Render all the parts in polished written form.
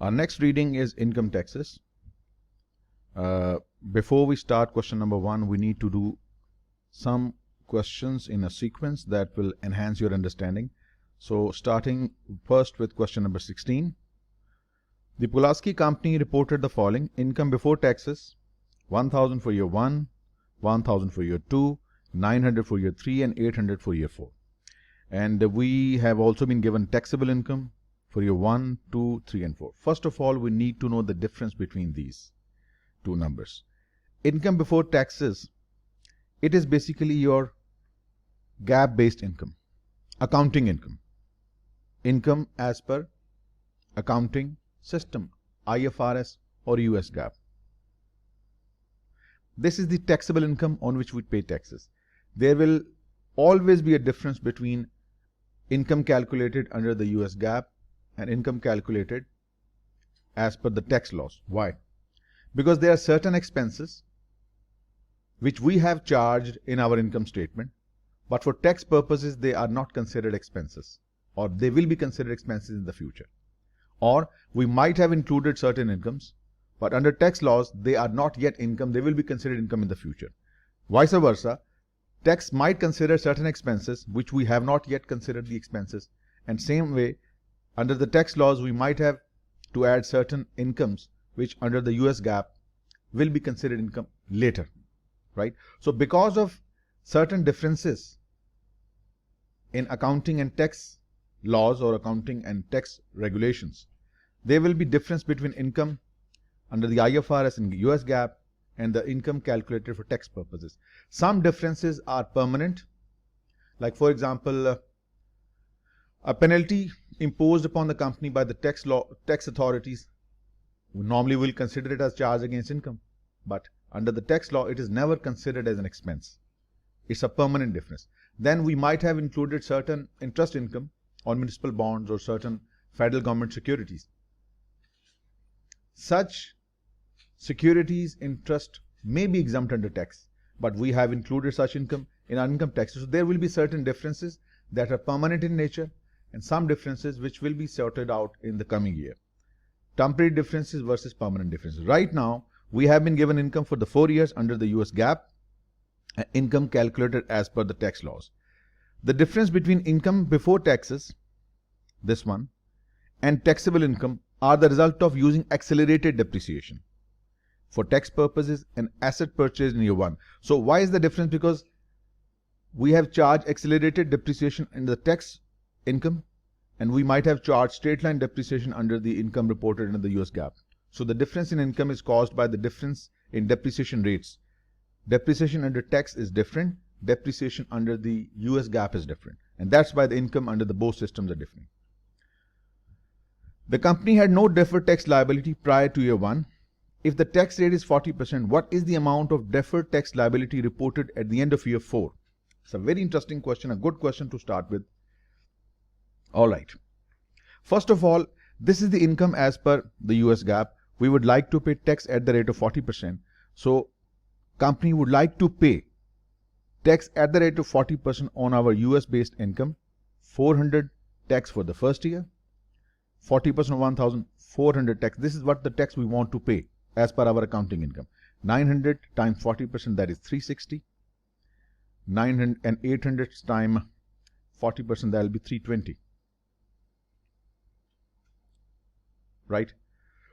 Our next reading is income taxes. Before we start question number 1, we need to do some questions in a sequence that will enhance your understanding. So starting first with question number 16. The Pulaski company reported the following: income before taxes 1000 for year 1, 1000 for year 2, 900 for year 3 and 800 for year 4. And we have also been given taxable income for year 1, 2, 3 and 4. First of all, we need to know the difference between these two numbers. Income before taxes, it is basically your GAAP based income, accounting income, income as per accounting system, IFRS or US GAAP. This is the taxable income on which we pay taxes. There will always be a difference between income calculated under the US GAAP and income calculated as per the tax laws. Why? Because there are certain expenses which we have charged in our income statement, but for tax purposes they are not considered expenses, or they will be considered expenses in the future. Or we might have included certain incomes, but under tax laws they are not yet income, they will be considered income in the future. Vice versa, tax might consider certain expenses which we have not yet considered the expenses, and same way under the tax laws we might have to add certain incomes which under the US GAAP will be considered income later, right? So because of certain differences in accounting and tax laws or accounting and tax regulations, there will be difference between income under the IFRS and US GAAP and the income calculated for tax purposes. Some differences are permanent, like for example, a penalty imposed upon the company by the tax authorities, we normally will consider it as charge against income, but under the tax law it is never considered as an expense. It's a permanent difference. Then we might have included certain interest income on municipal bonds or certain federal government securities. Such securities interest may be exempt under tax, but we have included such income in our income taxes. So there will be certain differences that are permanent in nature and some differences which will be sorted out in the coming year. Temporary differences versus permanent differences. Right now, we have been given income for the 4 years under the US GAAP, income calculated as per the tax laws. The difference between income before taxes, this one, and taxable income are the result of using accelerated depreciation. For tax purposes, an asset purchased in year 1. So why is the difference? Because we have charged accelerated depreciation in the tax income, and we might have charged straight line depreciation under the income reported under the US GAAP. So the difference in income is caused by the difference in depreciation rates. Depreciation under tax is different, depreciation under the US GAAP is different, and that's why the income under the both systems are different. The company had no deferred tax liability prior to year 1. If the tax rate is 40%, what is the amount of deferred tax liability reported at the end of year 4? It's a very interesting question, a good question to start with. All right. First of all, this is the income as per the US GAAP. We would like to pay tax at the rate of 40%. So, company would like to pay tax at the rate of 40% on our US based income. 400 tax for the first year. 40% of 1000, 400 tax. This is what the tax we want to pay as per our accounting income. 900 times 40%, that is 360. 900 and 800 times 40%, that will be 320. Right?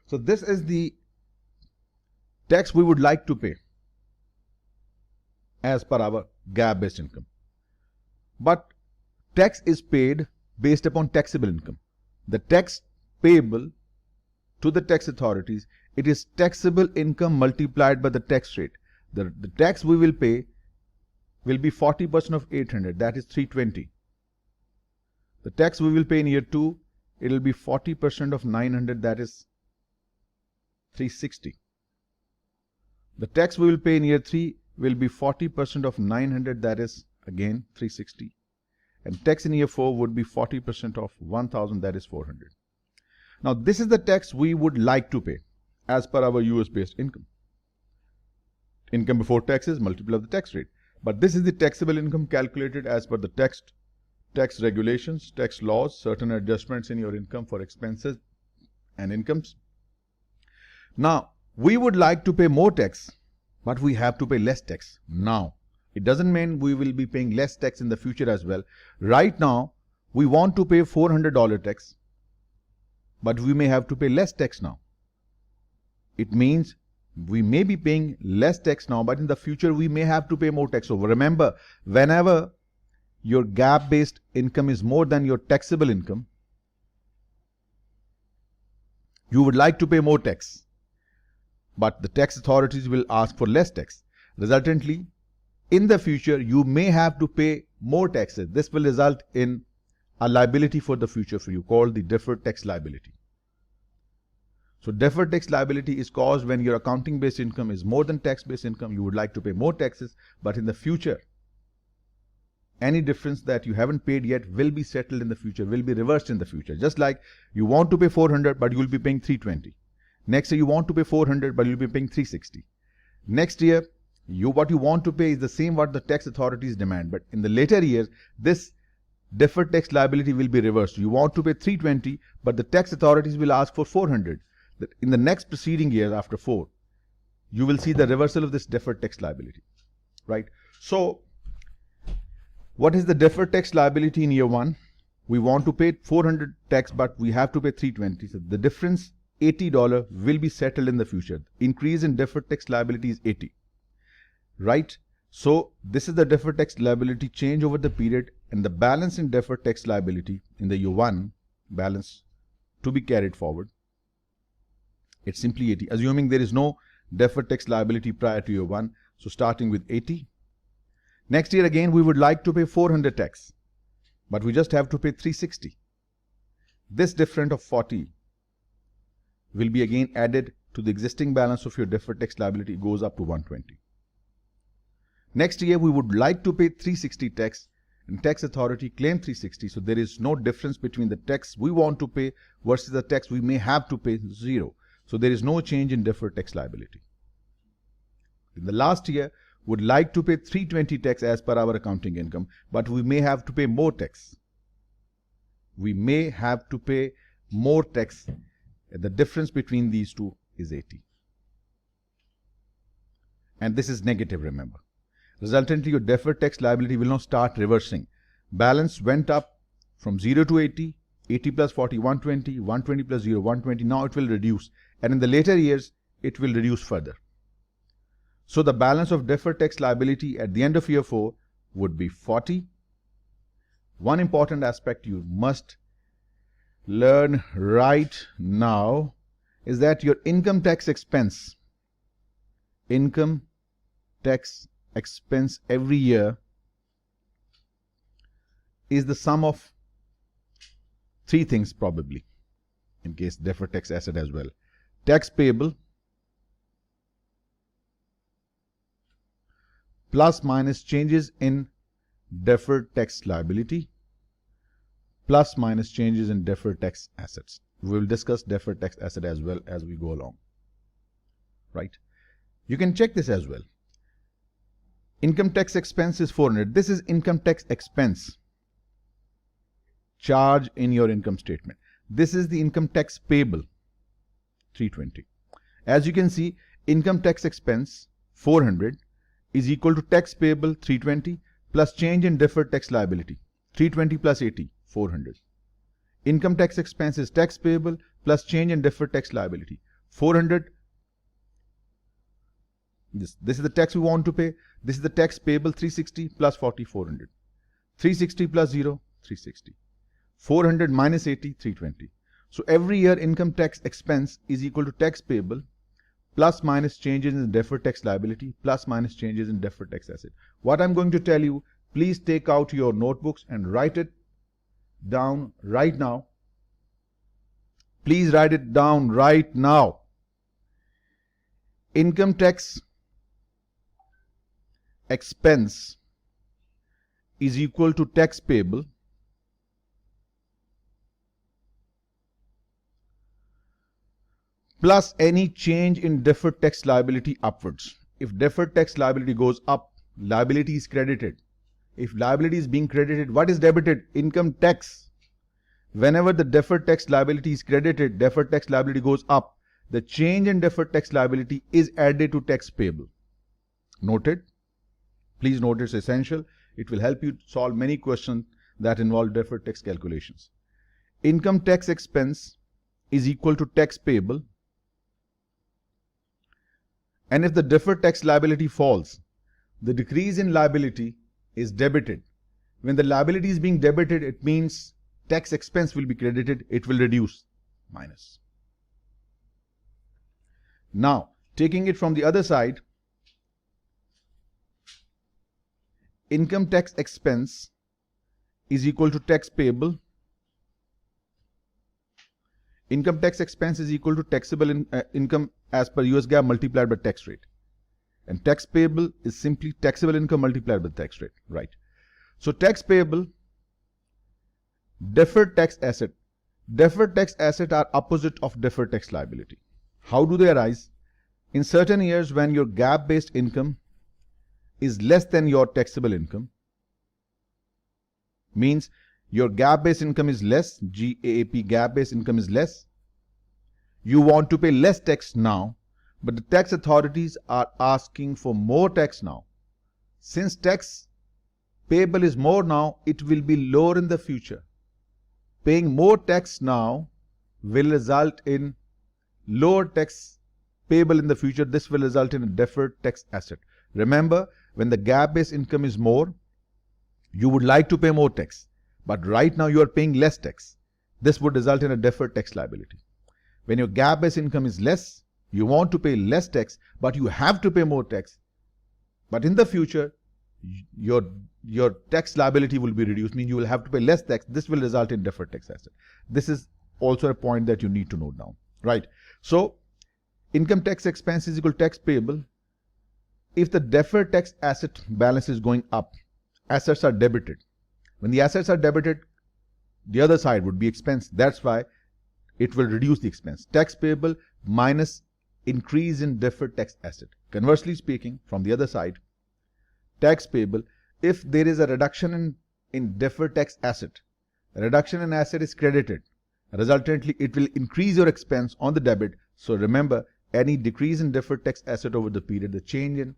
So this is the tax we would like to pay as per our GAAP based income. But tax is paid based upon taxable income. The tax payable to the tax authorities, it is taxable income multiplied by the tax rate. The tax we will pay will be 40% of 800, that is 320. The tax we will pay in year 2, it will be 40% of 900, that is 360. The tax we will pay in year 3 will be 40% of 900, that is again 360. And tax in year 4 would be 40% of 1000, that is 400. Now this is the tax we would like to pay as per our US based income. Income before taxes, multiple of the tax rate. But this is the taxable income calculated as per the tax regulations, tax laws, certain adjustments in your income for expenses and incomes. Now, we would like to pay more tax, but we have to pay less tax now. It doesn't mean we will be paying less tax in the future as well. Right now, we want to pay $400 tax, but we may have to pay less tax now. It means we may be paying less tax now, but in the future we may have to pay more tax. So remember, whenever your gap-based income is more than your taxable income, you would like to pay more tax, but the tax authorities will ask for less tax. Resultantly, in the future, you may have to pay more taxes. This will result in a liability for the future for you called the deferred tax liability. So deferred tax liability is caused when your accounting based income is more than tax based income. You would like to pay more taxes, but in the future, any difference that you haven't paid yet will be settled in the future, will be reversed in the future. Just like you want to pay 400, but you will be paying 320. Next year you want to pay 400, but you'll be paying 360. Next year, what you want to pay is the same what the tax authorities demand, but in the later years, this deferred tax liability will be reversed. You want to pay 320, but the tax authorities will ask for 400. In the next preceding year after 4, you will see the reversal of this deferred tax liability, right? So, what is the deferred tax liability in year 1? We want to pay 400 tax, but we have to pay 320. So, the difference, $80, will be settled in the future. Increase in deferred tax liability is 80, right? So, this is the deferred tax liability change over the period, and the balance in deferred tax liability in the year 1 balance to be carried forward. It's simply 80, assuming there is no deferred tax liability prior to year 1. So, starting with 80. Next year again, we would like to pay 400 tax, but we just have to pay 360. This difference of 40 will be again added to the existing balance of your deferred tax liability. It goes up to 120. Next year, we would like to pay 360 tax, and tax authority claim 360. So, there is no difference between the tax we want to pay versus the tax we may have to pay, 0. So, there is no change in deferred tax liability. In the last year, would like to pay 320 tax as per our accounting income, but we may have to pay more tax. We may have to pay more tax. The difference between these two is 80. And this is negative, remember. Resultantly, your deferred tax liability will now start reversing. Balance went up from 0 to 80, 80 plus 40, 120, 120 plus 0, 120. Now it will reduce. And in the later years, it will reduce further. So the balance of deferred tax liability at the end of year 4 would be 40. One important aspect you must learn right now is that your income tax expense every year is the sum of 3 things probably, in case deferred tax asset as well. Tax payable plus minus changes in deferred tax liability plus minus changes in deferred tax assets. We will discuss deferred tax asset as well as we go along, right? You can check this as well. Income tax expense is 400. This is income tax expense charge in your income statement. This is the income tax payable, 320. As you can see, income tax expense 400 is equal to tax payable 320 plus change in deferred tax liability 320 plus 80, 400. Income tax expense is tax payable plus change in deferred tax liability 400. This is the tax we want to pay. This is the tax payable 360 plus 40, 400. 360 plus 0, 360. 400 minus 80, 320. So every year income tax expense is equal to tax payable plus minus changes in deferred tax liability plus minus changes in deferred tax asset. What I'm going to tell you, please take out your notebooks and write it down right now. Please write it down right now. Income tax expense is equal to tax payable plus any change in deferred tax liability upwards. If deferred tax liability goes up, liability is credited. If liability is being credited, what is debited? Income tax. whenever the deferred tax liability is credited, deferred tax liability goes up. The change in deferred tax liability is added to tax payable. Noted? Please note, it's essential. It will help you solve many questions that involve deferred tax calculations. Income tax expense is equal to tax payable. And if the deferred tax liability falls, the decrease in liability is debited. When the liability is being debited, it means tax expense will be credited. It will reduce, minus. Now, taking it from the other side, income tax expense is equal to tax payable. Income tax expense is equal to taxable income as per US GAAP multiplied by tax rate. And tax payable is simply taxable income multiplied by tax rate, right? So tax payable, deferred tax asset. Deferred tax asset are opposite of deferred tax liability. How do they arise? In certain years when your GAAP-based income is less than your taxable income, means your GAAP-based income is less, GAAP, GAAP-based income is less. You want to pay less tax now, but the tax authorities are asking for more tax now. Since tax payable is more now, it will be lower in the future. Paying more tax now will result in lower tax payable in the future. This will result in a deferred tax asset. Remember, when the GAAP-based income is more, you would like to pay more tax, but right now you are paying less tax. This would result in a deferred tax liability. When your GAAP-based income is less, you want to pay less tax, but you have to pay more tax. But in the future, your tax liability will be reduced, meaning you will have to pay less tax. This will result in deferred tax asset. This is also a point that you need to note down, right? So, income tax expense is equal to tax payable. If the deferred tax asset balance is going up, assets are debited. When the assets are debited, the other side would be expense. That's why it will reduce the expense. Tax payable minus increase in deferred tax asset. Conversely speaking, from the other side, tax payable, if there is a reduction in deferred tax asset, a reduction in asset is credited. Resultantly, it will increase your expense on the debit. So remember, any decrease in deferred tax asset over the period, the change in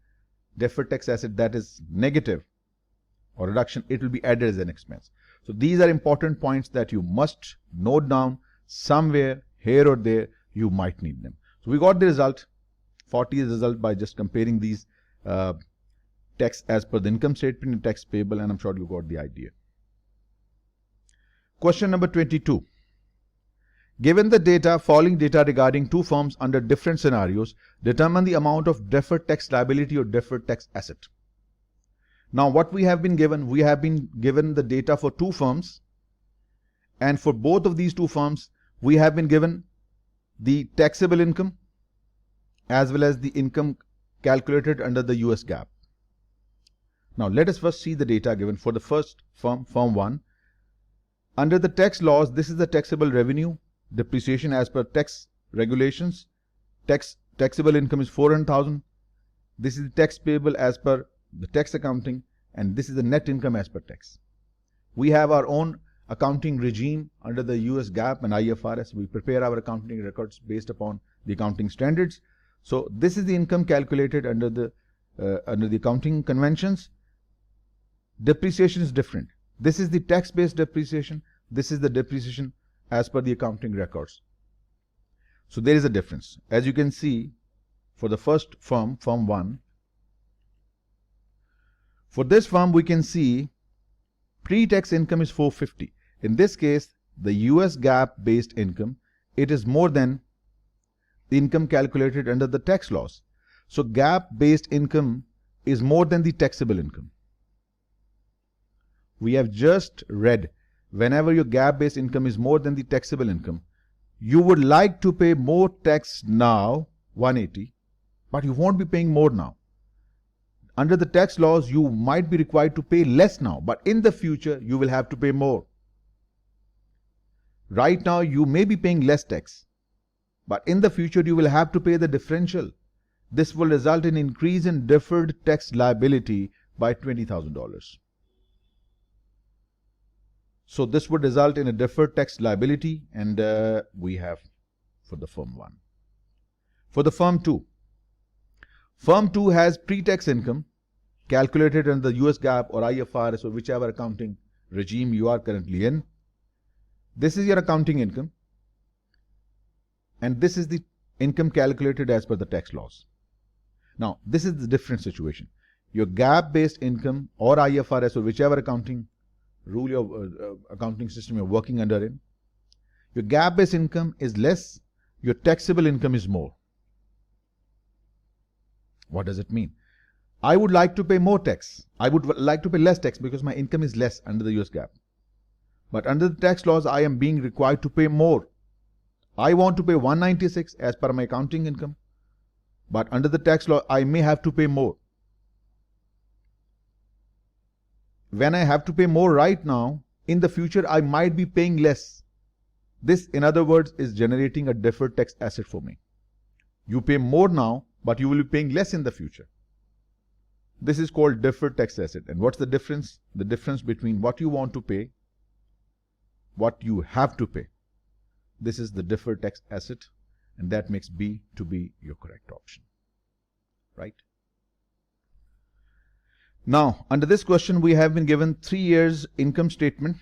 deferred tax asset that is negative or reduction, it will be added as an expense. So these are important points that you must note down somewhere, here or there. You might need them. So we got the result. 40 is the result by just comparing these tax as per the income statement and tax payable, and I'm sure you got the idea. Question number 22. Given the data, following data regarding two firms under different scenarios, determine the amount of deferred tax liability or deferred tax asset. Now what we have been given the data for two firms, and for both of these two firms, we have been given the taxable income as well as the income calculated under the US GAAP. Now let us first see the data given for the first firm, firm 1. Under the tax laws, this is the taxable revenue, depreciation as per tax regulations. Taxable income is 400,000. This is the tax payable as per the tax accounting, and this is the net income as per tax. We have our own accounting regime under the US GAAP and IFRS. We prepare our accounting records based upon the accounting standards. So this is the income calculated under the accounting conventions. Depreciation is different. This is the tax-based depreciation. This is the depreciation as per the accounting records. So there is a difference. As you can see, for the first firm, firm 1, for this firm we can see pre-tax income is 450. In this case, the US GAAP based income, it is more than the income calculated under the tax laws. So GAAP based income is more than the taxable income. We have just read, whenever your GAAP based income is more than the taxable income, you would like to pay more tax now, 180, but you won't be paying more now. Under the tax laws, you might be required to pay less now, but in the future, you will have to pay more. Right now, you may be paying less tax, but in the future, you will have to pay the differential. This will result in increase in deferred tax liability by $20,000. So this would result in a deferred tax liability, and we have for the firm 1. For the firm 2, firm 2 has pre-tax income calculated under the US GAAP or IFRS or whichever accounting regime you are currently in. This is your accounting income, and this is the income calculated as per the tax laws. Now, this is the different situation. Your GAAP-based income or IFRS or whichever accounting rule your accounting system you're working under in, your GAAP-based income is less, your taxable income is more. What does it mean? I would like to pay more tax. I would like to pay less tax because my income is less under the US GAAP. But under the tax laws, I am being required to pay more. I want to pay 196 as per my accounting income, but under the tax law, I may have to pay more. When I have to pay more right now, in the future, I might be paying less. This, in other words, is generating a deferred tax asset for me. You pay more now, but you will be paying less in the future. This is called deferred tax asset. And what's the difference? The difference between what you want to pay, what you have to pay. This is the deferred tax asset, and that makes B to be your correct option. Right? Now, under this question, we have been given 3 years income statement,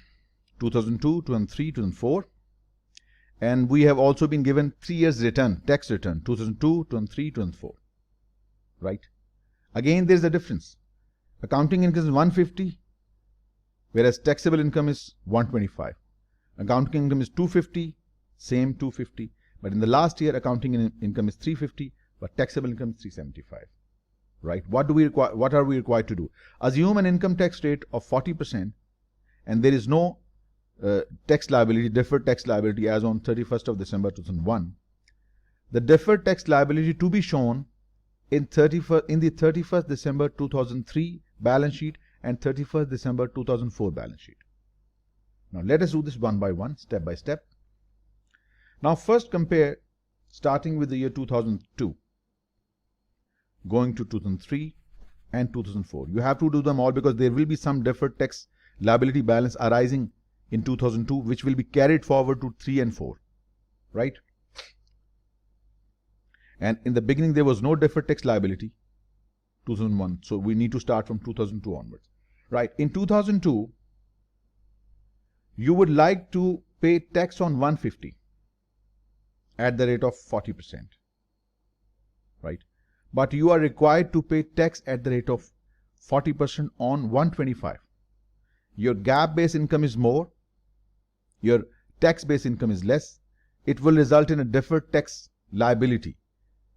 2002, 2003, 2004. And we have also been given 3 years return, tax return, 2002, 2003, 2004. Right? Again, there is a difference. Accounting income is 150, whereas taxable income is 125. Accounting income is 250, same 250. But in the last year, accounting income is 350, but taxable income is 375. Right? What are we required to do? Assume an income tax rate of 40%, and there is no tax liability, deferred tax liability as on 31st of December 2001. The deferred tax liability to be shown in the 31st December 2003 balance sheet and 31st December 2004 balance sheet. Now let us do this one by one, step by step. Now first compare starting with the year 2002, going to 2003 and 2004. You have to do them all because there will be some deferred tax liability balance arising in 2002 which will be carried forward to 3 and 4, right? And in the beginning there was no deferred tax liability, 2001, so we need to start from 2002 onwards. Right, in 2002 you would like to pay tax on 150 at the rate of 40%, right? But you are required to pay tax at the rate of 40% on 125. Your GAAP based income is more, your tax based income is less. It will result in a deferred tax liability.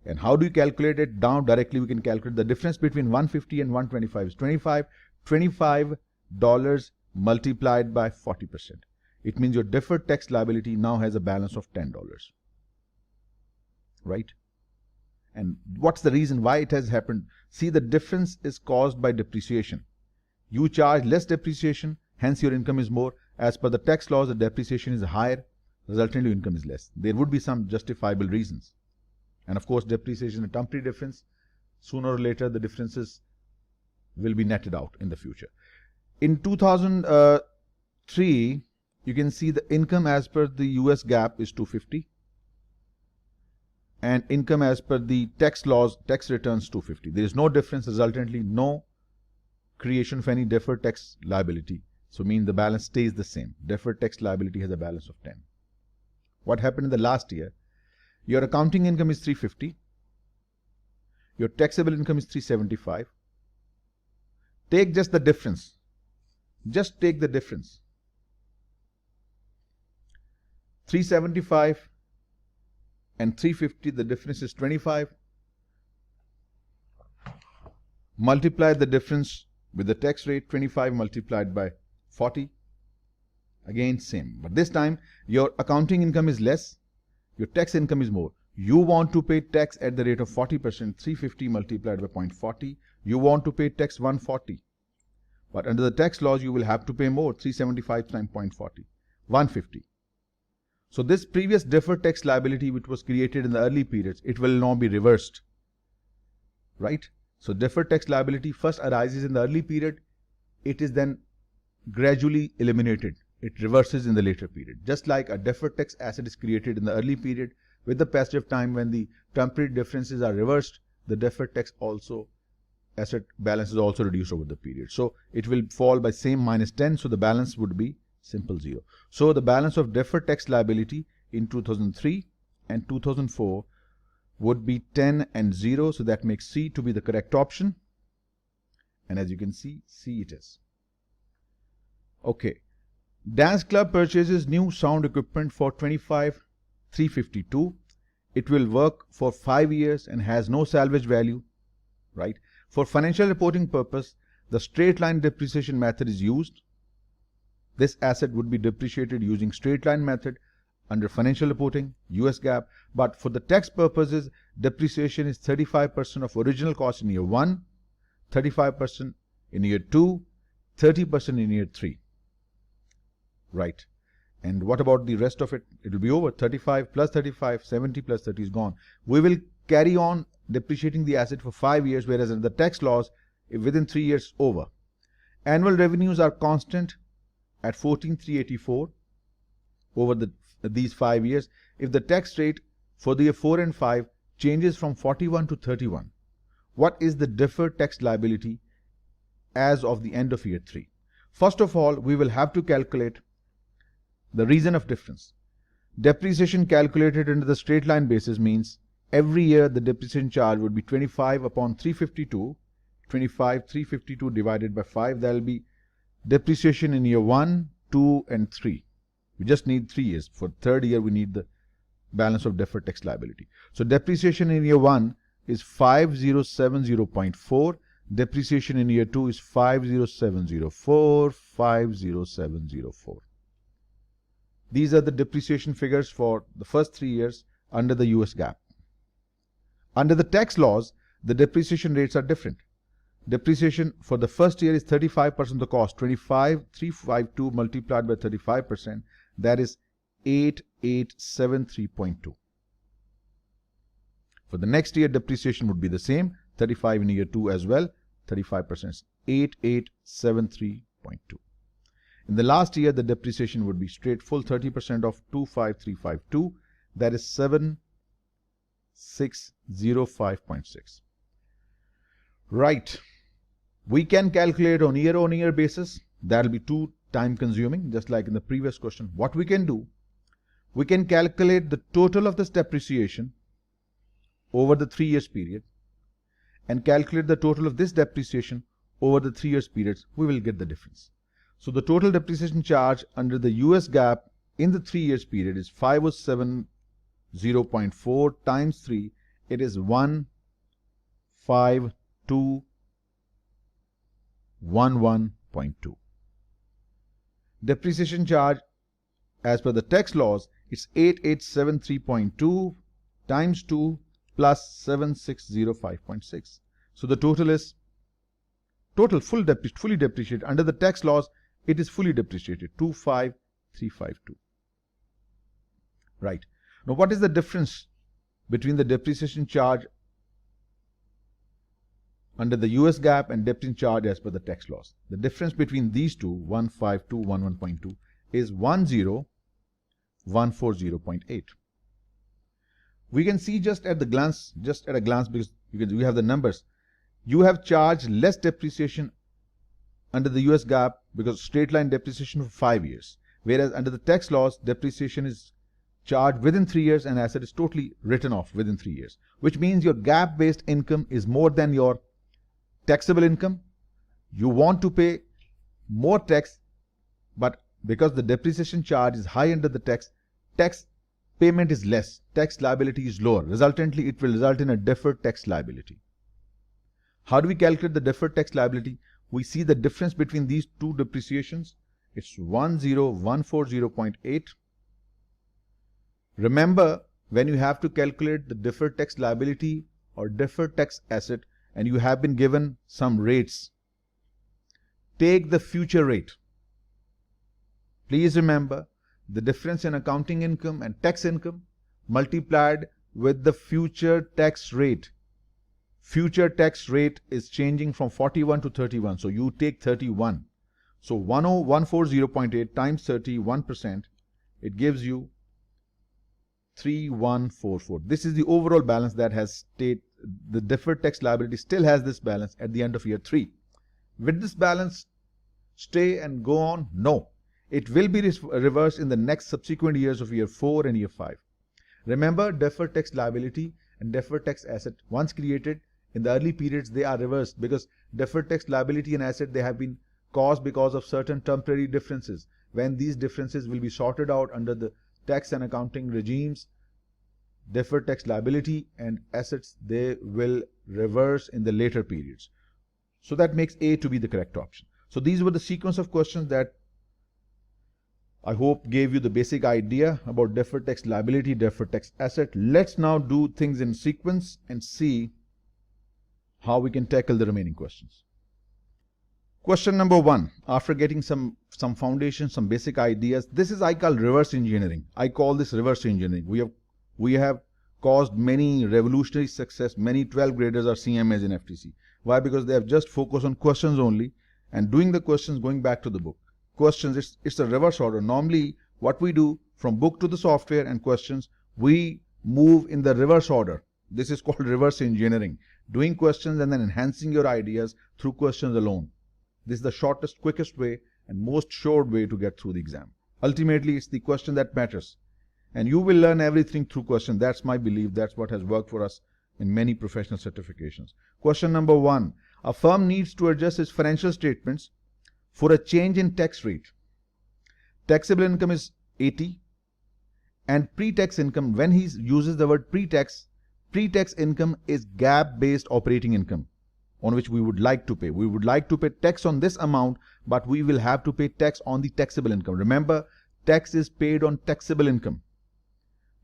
And how do you calculate it? Down directly we can calculate the difference between 150 and 125 is 25. $25 multiplied by 40%. It means your deferred tax liability now has a balance of $10. Right? And what's the reason why it has happened? See, the difference is caused by depreciation. You charge less depreciation, hence your income is more. As per the tax laws, the depreciation is higher, resultantly your income is less. There would be some justifiable reasons. And of course, depreciation is a temporary difference. Sooner or later, the differences will be netted out in the future. In 2003, you can see the income as per the US GAAP is 250. And income as per the tax laws, tax returns 250. There is no difference, resultantly no creation of any deferred tax liability. So mean the balance stays the same. Deferred tax liability has a balance of 10. What happened in the last year? Your accounting income is 350. Your taxable income is 375. Take just the difference. Just take the difference. 375 and 350, the difference is 25. Multiply the difference with the tax rate, 25 multiplied by 40. Again, same. But this time, your accounting income is less. Your tax income is more. You want to pay tax at the rate of 40%, 350 multiplied by 0.40. You want to pay tax 140. But under the tax laws, you will have to pay more, 375 times 0.40, 150. So this previous deferred tax liability which was created in the early periods, it will now be reversed. Right? So deferred tax liability first arises in the early period. It is then gradually eliminated. it reverses in the later period. Just like a deferred tax asset is created in the early period, with the passage of time when the temporary differences are reversed, the deferred tax asset balance is also reduced over the period. So it will fall by same -10, so the balance would be simple 0. So the balance of deferred tax liability in 2003 and 2004 would be 10 and 0, so that makes C to be the correct option. And as you can see, C it is. Okay. Dance Club purchases new sound equipment for 25,352. It will work for 5 years and has no salvage value, right? For financial reporting purpose, the straight line depreciation method is used. This asset would be depreciated using straight line method under financial reporting, US GAAP, but for the tax purposes, depreciation is 35% of original cost in year 1, 35% in year 2, 30% in year 3. Right. And what about the rest of it? It will be over. 35 plus 35, 70 plus 30 is gone. We will carry on depreciating the asset for 5 years, whereas in the tax laws, within 3 years over. Annual revenues are constant at 14,384 over these 5 years. If the tax rate for the year 4 and 5 changes from 41 to 31, what is the deferred tax liability as of the end of year 3? First of all, we will have to calculate the reason of difference. Depreciation calculated under the straight line basis means every year the depreciation charge would be 25 upon 352, 352 divided by 5. That will be depreciation in year 1, 2 and 3. We just need 3 years. For third year we need the balance of deferred tax liability. So depreciation in year 1 is 5070.4. Depreciation in year 2 is 50704, 50704. These are the depreciation figures for the first 3 years under the US GAAP. Under the tax laws, the depreciation rates are different. Depreciation for the first year is 35% of the cost, 25,352 multiplied by 35%, that is 8873.2. For the next year, depreciation would be the same, 35 in year 2 as well, 35%, 8873.2. In the last year, the depreciation would be straight full 30% of 25,352, that is 7605.6. Right. We can calculate on year basis. That will be too time consuming, just like in the previous question. What we can do, we can calculate the total of this depreciation over the 3 years period and calculate the total of this depreciation over the 3 years periods. We will get the difference. So the total depreciation charge under the US GAAP in the 3 years period is 5070.4 times 3. It is 15211.2. Depreciation charge as per the tax laws is 8873.2 times 2 plus 7605.6. So the total is fully depreciated. Under the tax laws, it is fully depreciated, 25352. Right. Now what is the difference between the depreciation charge under the US GAAP and depreciation charge as per the tax laws? The difference between these two, 15211.2, is 10140.8. We can see just at a glance, because we have the numbers. You have charged less depreciation under the US GAAP because straight line depreciation for 5 years. Whereas under the tax laws, depreciation is charged within 3 years and asset is totally written off within 3 years. Which means your GAAP based income is more than your taxable income. You want to pay more tax, but because the depreciation charge is high under the tax payment is less, tax liability is lower. Resultantly, it will result in a deferred tax liability. How do we calculate the deferred tax liability? We see the difference between these two depreciations. It's 10140.8. Remember, when you have to calculate the deferred tax liability or deferred tax asset and you have been given some rates, take the future rate. Please remember, the difference in accounting income and tax income multiplied with the future tax rate. Future tax rate is changing from 41 to 31. So you take 31. So 10140.8 times 31%, it gives you 3144. This is the overall balance that has stayed. The deferred tax liability still has this balance at the end of year 3. Will this balance stay and go on? No. It will be reversed in the next subsequent years of year 4 and year 5. Remember, deferred tax liability and deferred tax asset, once created in the early periods, they are reversed, because deferred tax liability and asset, they have been caused because of certain temporary differences. When these differences will be sorted out under the tax and accounting regimes, deferred tax liability and assets, they will reverse in the later periods. So that makes A to be the correct option. So these were the sequence of questions that I hope gave you the basic idea about deferred tax liability, deferred tax asset. Let's now do things in sequence and see how we can tackle the remaining questions. Question number 1, after getting some foundation, some basic ideas, this is I call reverse engineering. I call this reverse engineering. We have caused many revolutionary success. Many 12 graders are CMAs in FTC. Why? Because they have just focused on questions only and doing the questions going back to the book. Questions, it's a reverse order. Normally, what we do from book to the software and questions, we move in the reverse order. This is called reverse engineering. Doing questions and then enhancing your ideas through questions alone. This is the shortest, quickest way and most sure way to get through the exam. Ultimately, it's the question that matters. And you will learn everything through question. That's my belief. That's what has worked for us in many professional certifications. Question number 1. A firm needs to adjust its financial statements for a change in tax rate. Taxable income is 80 and pre-tax income, when he uses the word pre-tax income is GAAP-based operating income on which we would like to pay. We would like to pay tax on this amount, but we will have to pay tax on the taxable income. Remember, tax is paid on taxable income,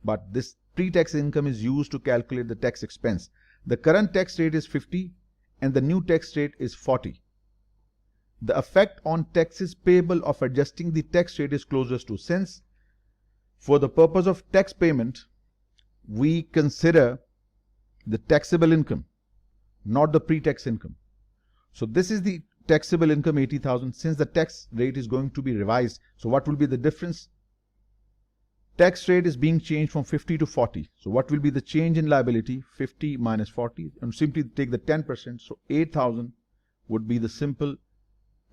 but this pre-tax income is used to calculate the tax expense. The current tax rate is 50 and the new tax rate is 40. The effect on taxes payable of adjusting the tax rate is closest to, since for the purpose of tax payment, we consider the taxable income, not the pre-tax income. So this is the taxable income 80,000, since the tax rate is going to be revised. So what will be the difference? Tax rate is being changed from 50 to 40. So what will be the change in liability? 50 minus 40, and simply take the 10%. So 8,000 would be the simple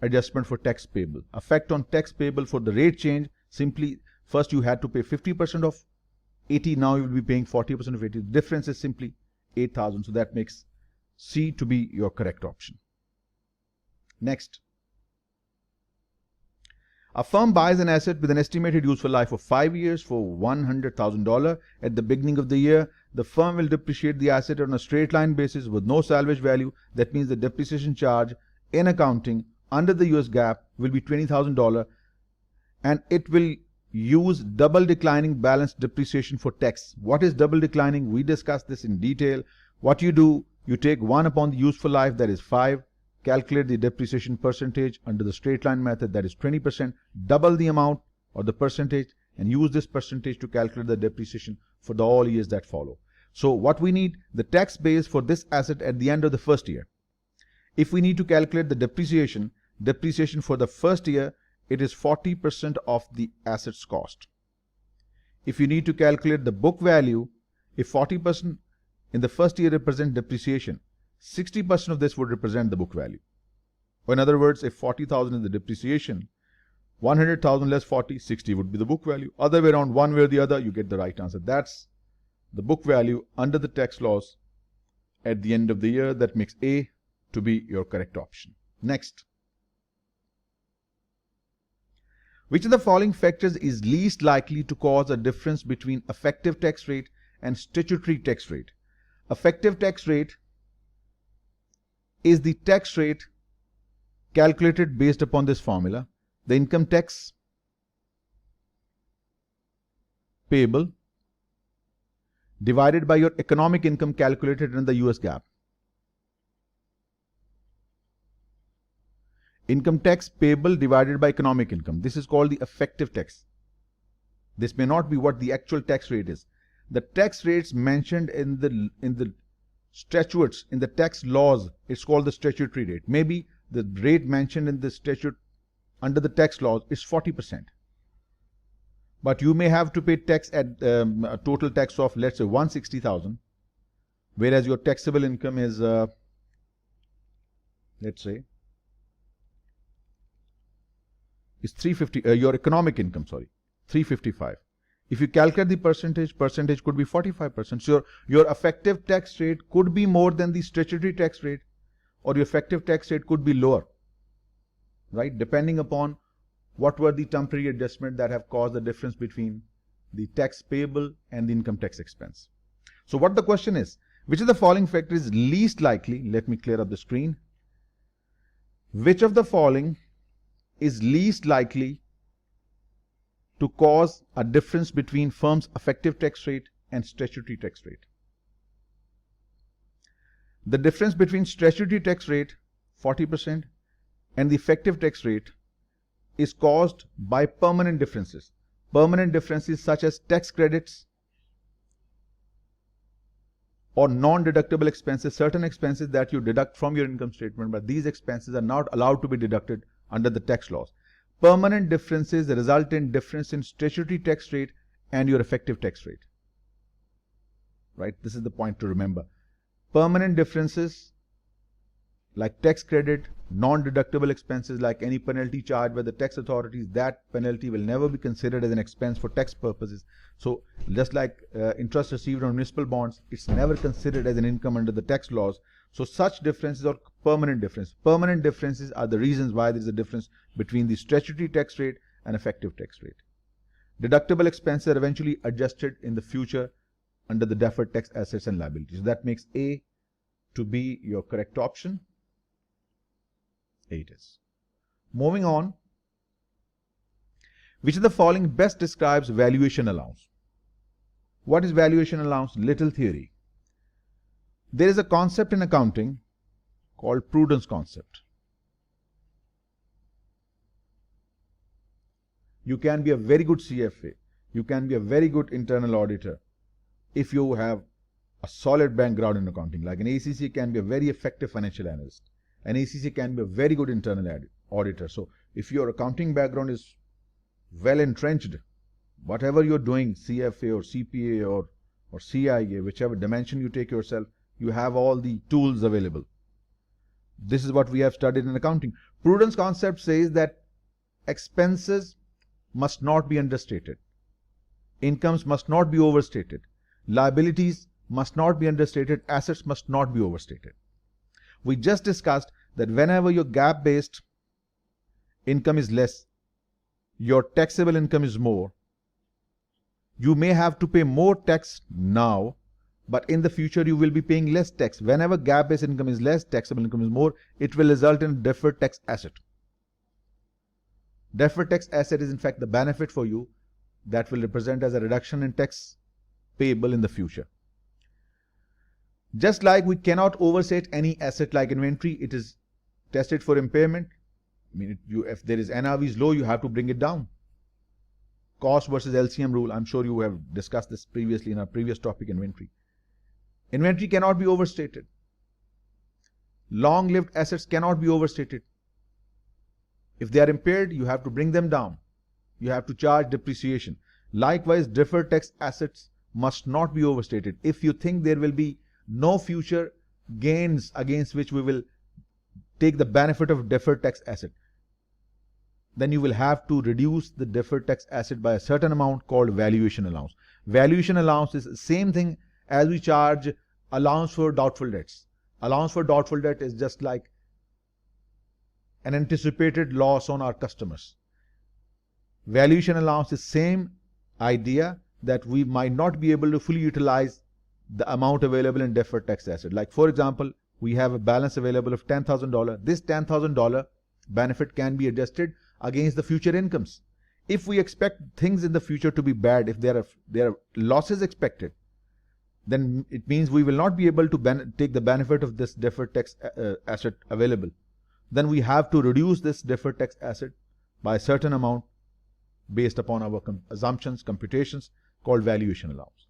adjustment for tax payable. Effect on tax payable for the rate change, simply first you had to pay 50% of 80, now you will be paying 40% of 80. The difference is simply 8,000. So that makes C to be your correct option. Next. A firm buys an asset with an estimated useful life of 5 years for $100,000. At the beginning of the year, the firm will depreciate the asset on a straight line basis with no salvage value. That means the depreciation charge in accounting under the US GAAP will be $20,000, and it will use double declining balance depreciation for tax. What is double declining? We discussed this in detail. What you do, you take 1 upon the useful life, that is 5, calculate the depreciation percentage under the straight line method, that is 20%, double the amount or the percentage, and use this percentage to calculate the depreciation for the all years that follow. So what we need, the tax base for this asset at the end of the first year. If we need to calculate the depreciation for the first year, it is 40% of the asset's cost. If you need to calculate the book value, if 40% in the first year represent depreciation, 60% of this would represent the book value. Or in other words, if 40,000 is the depreciation, 100,000 less 40, 60 would be the book value. Other way around, one way or the other, you get the right answer. That's the book value under the tax laws at the end of the year. That makes A to be your correct option. Next. Which of the following factors is least likely to cause a difference between effective tax rate and statutory tax rate? Effective tax rate is the tax rate calculated based upon this formula. The income tax payable divided by your economic income calculated in the US GAAP. Income tax payable divided by economic income. This is called the effective tax. This may not be what the actual tax rate is. The tax rates mentioned in the statutes, in the tax laws, it's called the statutory rate. Maybe the rate mentioned in the statute under the tax laws is 40%. But you may have to pay tax at a total tax of, let's say, 160,000, whereas your taxable income is, let's say, is 350, your economic income, sorry, 355. If you calculate the percentage could be 45%. So your effective tax rate could be more than the statutory tax rate, or your effective tax rate could be lower, right? Depending upon what were the temporary adjustments that have caused the difference between the tax payable and the income tax expense. So what the question is, which of the following factor is least likely? Let me clear up the screen. Which of the following is least likely to cause a difference between firm's effective tax rate and statutory tax rate? The difference between statutory tax rate 40% and the effective tax rate is caused by permanent differences. Permanent differences such as tax credits or non-deductible expenses, certain expenses that you deduct from your income statement, but these expenses are not allowed to be deducted under the tax laws. Permanent differences result in difference in statutory tax rate and your effective tax rate. Right? This is the point to remember. Permanent differences like tax credit, non-deductible expenses like any penalty charged by the tax authorities, that penalty will never be considered as an expense for tax purposes. So just like interest received on municipal bonds, it's never considered as an income under the tax laws. So such differences are permanent differences. Permanent differences are the reasons why there is a difference between the statutory tax rate and effective tax rate. Deductible expenses are eventually adjusted in the future under the deferred tax assets and liabilities. So that makes A to be your correct option. It is. Moving on, which of the following best describes valuation allowance? What is valuation allowance? Little theory. There is a concept in accounting called prudence concept. You can be a very good CFA, you can be a very good internal auditor if you have a solid background in accounting. Like an ACC can be a very effective financial analyst. An ACC can be a very good internal auditor. So if your accounting background is well entrenched, whatever you're doing, CFA or CPA or CIA, whichever dimension you take yourself, you have all the tools available. This is what we have studied in accounting. Prudence concept says that expenses must not be understated. Incomes must not be overstated. Liabilities must not be understated. Assets must not be overstated. We just discussed that whenever your gap-based income is less, your taxable income is more, you may have to pay more tax now, but in the future you will be paying less tax. Whenever gap-based income is less, taxable income is more, it will result in deferred tax asset. Deferred tax asset is in fact the benefit for you that will represent as a reduction in tax payable in the future. Just like we cannot overstate any asset like inventory, it is tested for impairment. I mean, if there is NRV is low, you have to bring it down. Cost versus LCM rule, I'm sure you have discussed this previously in our previous topic, inventory. Inventory cannot be overstated. Long-lived assets cannot be overstated. If they are impaired, you have to bring them down. You have to charge depreciation. Likewise, deferred tax assets must not be overstated. If you think there will be no future gains against which we will take the benefit of deferred tax asset, then you will have to reduce the deferred tax asset by a certain amount called valuation allowance. Valuation allowance is the same thing as we charge allowance for doubtful debts. Allowance for doubtful debt is just like an anticipated loss on our customers. Valuation allowance is same idea, that we might not be able to fully utilize the amount available in deferred tax asset. Like for example, we have a balance available of $10,000. This $10,000 benefit can be adjusted against the future incomes. If we expect things in the future to be bad, if there are losses expected, then it means we will not be able to take the benefit of this deferred tax asset available. Then we have to reduce this deferred tax asset by a certain amount based upon our assumptions, computations, called valuation allowance.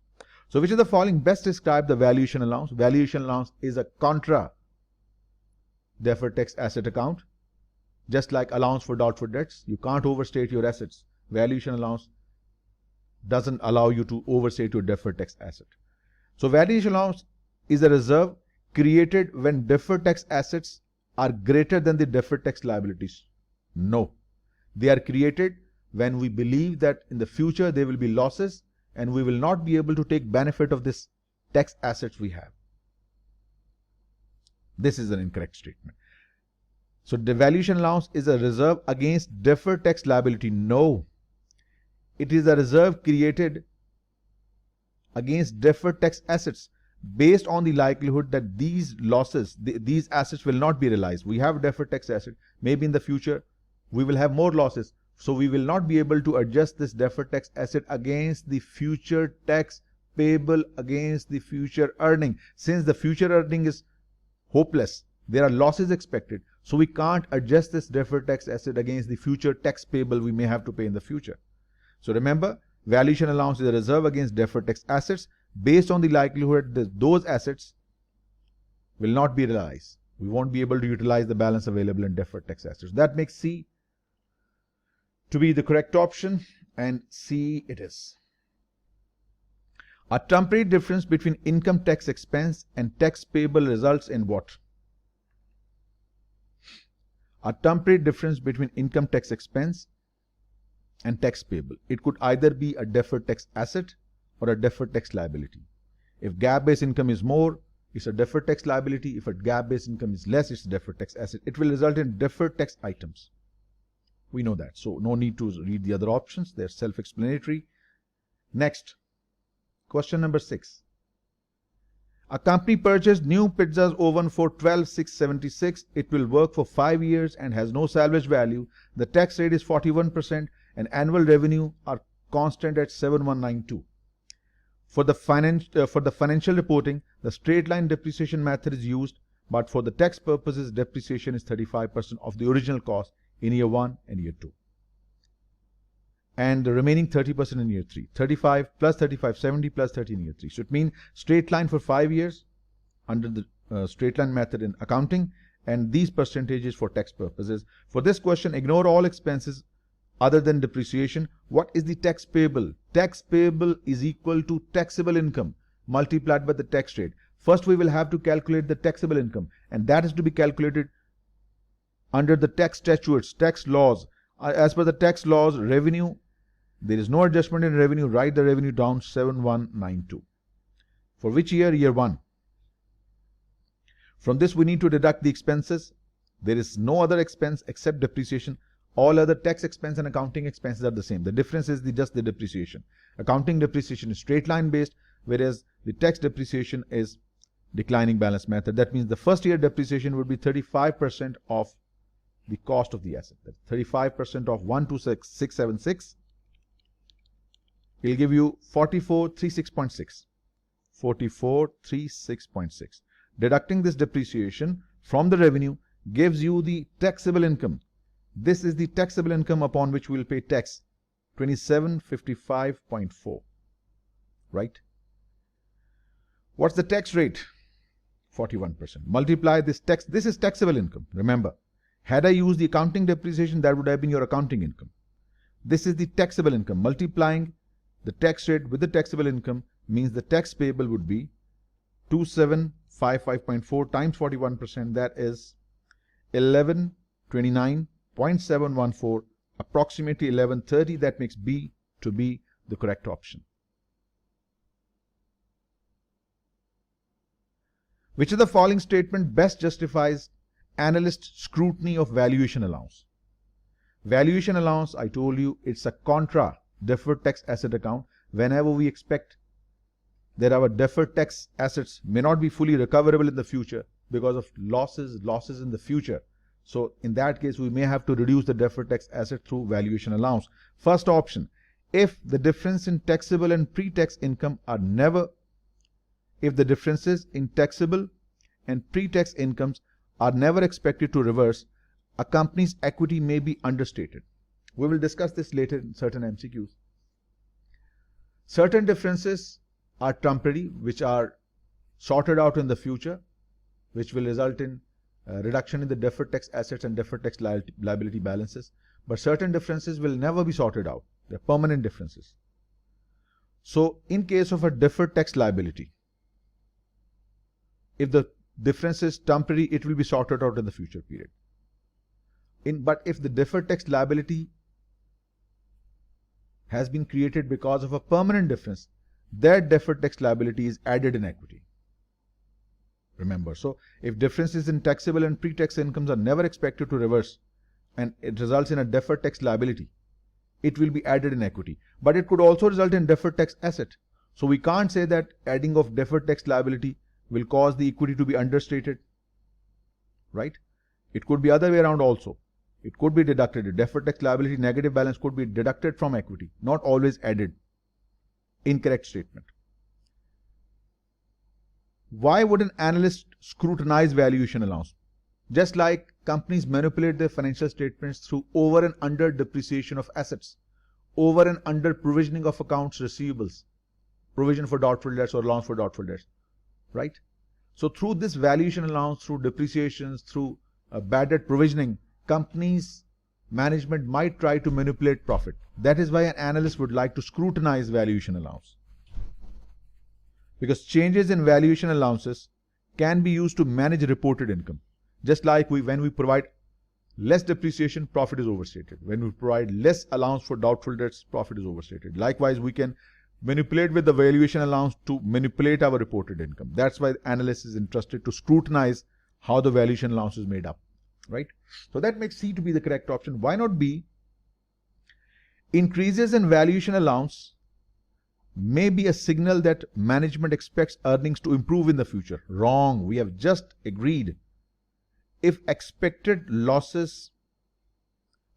So which of the following best describe the valuation allowance? Valuation allowance is a contra deferred tax asset account. Just like allowance for doubtful debts, you can't overstate your assets. Valuation allowance doesn't allow you to overstate your deferred tax asset. So valuation allowance is a reserve created when deferred tax assets are greater than the deferred tax liabilities. No. They are created when we believe that in the future there will be losses and we will not be able to take benefit of this tax assets we have. This is an incorrect statement. So the valuation allowance is a reserve against deferred tax liability. No. It is a reserve created against deferred tax assets based on the likelihood that these losses, these assets will not be realized. We have a deferred tax asset. Maybe in the future we will have more losses. So we will not be able to adjust this deferred tax asset against the future tax payable against the future earning. Since the future earning is hopeless, there are losses expected. So we can't adjust this deferred tax asset against the future tax payable we may have to pay in the future. So remember, valuation allowance is a reserve against deferred tax assets based on the likelihood that those assets will not be realized. We won't be able to utilize the balance available in deferred tax assets. That makes C to be the correct option, and C it is. A temporary difference between income tax expense and tax payable results in what? A temporary difference between income tax expense and tax payable. It could either be a deferred tax asset or a deferred tax liability. If GAAP-based income is more, it's a deferred tax liability. If a GAAP-based income is less, it's a deferred tax asset. It will result in deferred tax items. We know that. So no need to read the other options. They're self-explanatory. Next, question number 6. A company purchased new Pizza's oven for $12,676. It will work for 5 years and has no salvage value. The tax rate is 41% and annual revenue are constant at 7192. For the financial reporting, the straight line depreciation method is used, but for the tax purposes, depreciation is 35% of the original cost in year 1 and year 2. And the remaining 30% in year 3. 35 plus 35, 70 plus 30 in year 3. So it means straight line for 5 years under the straight line method in accounting, and these percentages for tax purposes. For this question, ignore all expenses other than depreciation. What is the tax payable? Tax payable is equal to taxable income multiplied by the tax rate. First, we will have to calculate the taxable income, and that is to be calculated under the tax statutes, tax laws. As per the tax laws, revenue, there is no adjustment in revenue. Write the revenue down 7192. For which year? Year 1. From this, we need to deduct the expenses. There is no other expense except depreciation. All other tax expense and accounting expenses are the same. The difference is just the depreciation. Accounting depreciation is straight line based, whereas the tax depreciation is declining balance method. That means the first year depreciation would be 35% of the cost of the asset. That's 35% of 126,676. It will give you 4436.6. 4436.6. Deducting this depreciation from the revenue gives you the taxable income. This is the taxable income upon which we will pay tax, 2755.4. Right? What's the tax rate? 41%. Multiply this tax. This is taxable income. Remember, had I used the accounting depreciation, that would have been your accounting income. This is the taxable income. Multiplying the tax rate with the taxable income means the tax payable would be 2755.4 times 41%. That is 1129.714, approximately 1130. That makes B to be the correct option. Which of the following statement best justifies analyst scrutiny of valuation allowance? Valuation allowance, I told you, it's a contra deferred tax asset account. Whenever we expect that our deferred tax assets may not be fully recoverable in the future because of losses in the future. So in that case, we may have to reduce the deferred tax asset through valuation allowance. First option, if the difference in taxable and pre-tax income are never, if the differences in taxable and pre-tax incomes are never expected to reverse, a company's equity may be understated. We will discuss this later in certain MCQs. Certain differences are temporary, which are sorted out in the future, which will result in reduction in the deferred tax assets and deferred tax liability balances. But certain differences will never be sorted out. They're permanent differences. So in case of a deferred tax liability, if the difference is temporary, it will be sorted out in the future period. But if the deferred tax liability has been created because of a permanent difference, that deferred tax liability is added in equity. Remember, so if differences in taxable and pre-tax incomes are never expected to reverse and it results in a deferred tax liability, it will be added in equity. But it could also result in deferred tax asset. So we can't say that adding of deferred tax liability will cause the equity to be understated, right? It could be other way around also. It could be deducted. The deferred tax liability negative balance could be deducted from equity, not always added. Incorrect statement. Why would an analyst scrutinize valuation allowance? Just like companies manipulate their financial statements through over and under depreciation of assets, over and under provisioning of accounts receivables, provision for doubtful debts or allowance for doubtful debts, right? So through this valuation allowance, through depreciations, through bad debt provisioning, companies management might try to manipulate profit. That is why an analyst would like to scrutinize valuation allowance. Because changes in valuation allowances can be used to manage reported income. Just like when we provide less depreciation, profit is overstated. When we provide less allowance for doubtful debts, profit is overstated. Likewise, we can manipulate with the valuation allowance to manipulate our reported income. That's why the analyst is interested to scrutinize how the valuation allowance is made up, right? So that makes C to be the correct option. Why not B? Increases in valuation allowance may be a signal that management expects earnings to improve in the future. Wrong. We have just agreed. If expected losses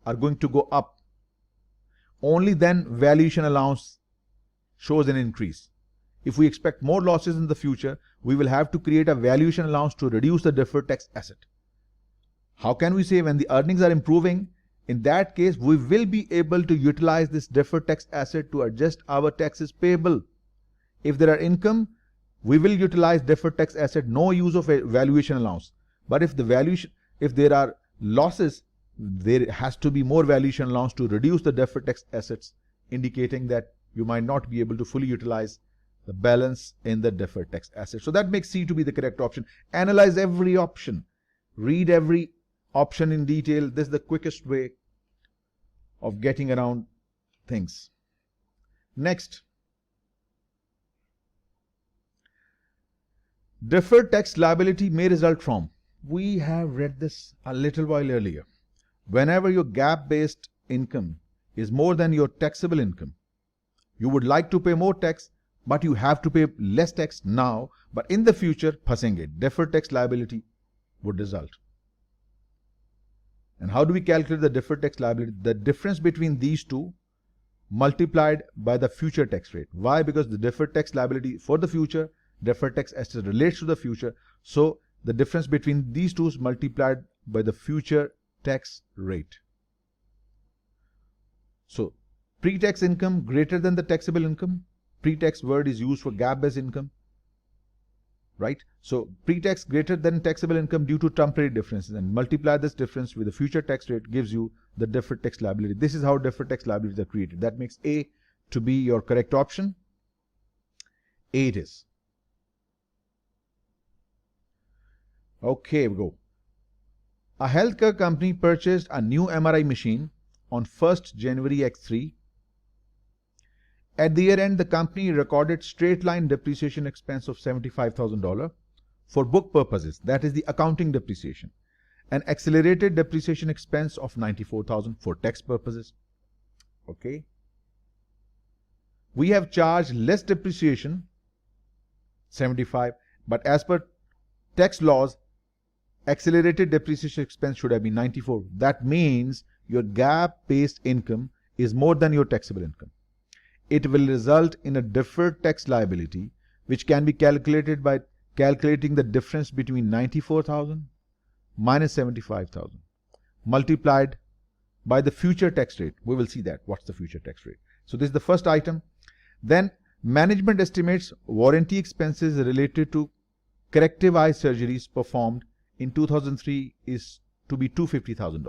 are going to go up, only then valuation allowance shows an increase. If we expect more losses in the future, we will have to create a valuation allowance to reduce the deferred tax asset. How can we say when the earnings are improving? In that case, we will be able to utilize this deferred tax asset to adjust our taxes payable. If there are income, we will utilize deferred tax asset, no use of a valuation allowance. But if there are losses, there has to be more valuation allowance to reduce the deferred tax assets, indicating that you might not be able to fully utilize the balance in the deferred tax asset. So that makes C to be the correct option. Analyze every option. Read every option in detail. This is the quickest way of getting around things. Next. Deferred tax liability may result from. We have read this a little while earlier. Whenever your GAAP-based income is more than your taxable income, you would like to pay more tax, but you have to pay less tax now, but in the future, phasenge, deferred tax liability would result. And how do we calculate the deferred tax liability? The difference between these two multiplied by the future tax rate. Why? Because the deferred tax liability for the future, deferred tax asset relates to the future. So the difference between these two is multiplied by the future tax rate. So pre-tax income greater than the taxable income. Pre-tax word is used for GAAP-based income, right? So pre-tax greater than taxable income due to temporary differences, and multiply this difference with the future tax rate gives you the deferred tax liability. This is how deferred tax liabilities are created. That makes A to be your correct option. A it is. Okay, we go. A healthcare company purchased a new MRI machine on 1st January X3. At the year end, the company recorded straight line depreciation expense of $75,000 for book purposes, that is the accounting depreciation, and accelerated depreciation expense of $94,000 for tax purposes. Okay. We have charged less depreciation, 75, but as per tax laws, accelerated depreciation expense should have been 94. That means your GAAP-based income is more than your taxable income. It will result in a deferred tax liability, which can be calculated by calculating the difference between 94,000 minus 75,000 multiplied by the future tax rate. We will see that. What's the future tax rate? So this is the first item. Then management estimates warranty expenses related to corrective eye surgeries performed in 2003 is to be $250,000.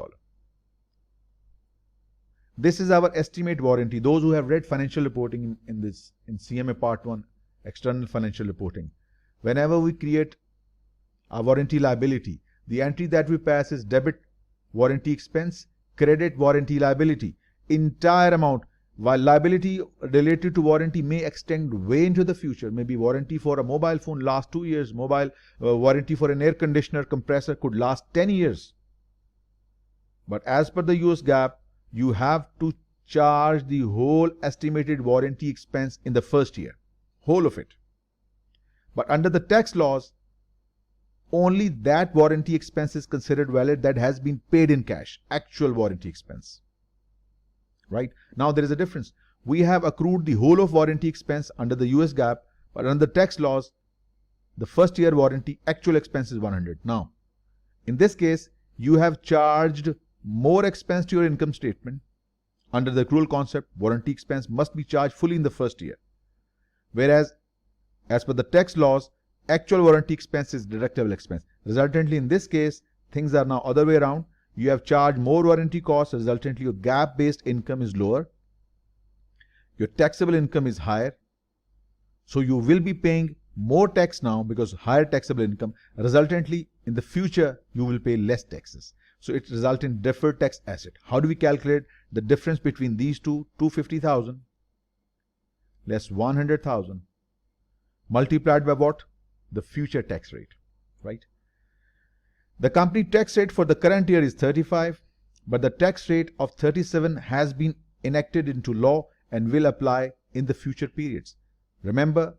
This is our estimate warranty. Those who have read financial reporting in CMA Part 1, external financial reporting, whenever we create a warranty liability, the entry that we pass is debit warranty expense, credit warranty liability, entire amount. While liability related to warranty may extend way into the future, maybe warranty for a mobile phone lasts 2 years, warranty for an air conditioner compressor could last 10 years. But as per the US GAAP, you have to charge the whole estimated warranty expense in the first year, whole of it. But under the tax laws, only that warranty expense is considered valid that has been paid in cash, actual warranty expense. Right? Now there is a difference. We have accrued the whole of warranty expense under the US GAAP, but under the tax laws, the first year warranty actual expense is 100. Now, in this case, you have charged more expense to your income statement. Under the accrual concept, warranty expense must be charged fully in the first year. Whereas, as per the tax laws, actual warranty expense is deductible expense. Resultantly, in this case, things are now other way around. You have charged more warranty costs, resultantly your GAAP-based income is lower. Your taxable income is higher. So you will be paying more tax now because higher taxable income. Resultantly, in the future, you will pay less taxes. So it results in deferred tax asset. How do we calculate the difference between these two? 250,000 less 100,000 multiplied by what? The future tax rate, right? The company tax rate for the current year is 35, but the tax rate of 37 has been enacted into law and will apply in the future periods. Remember,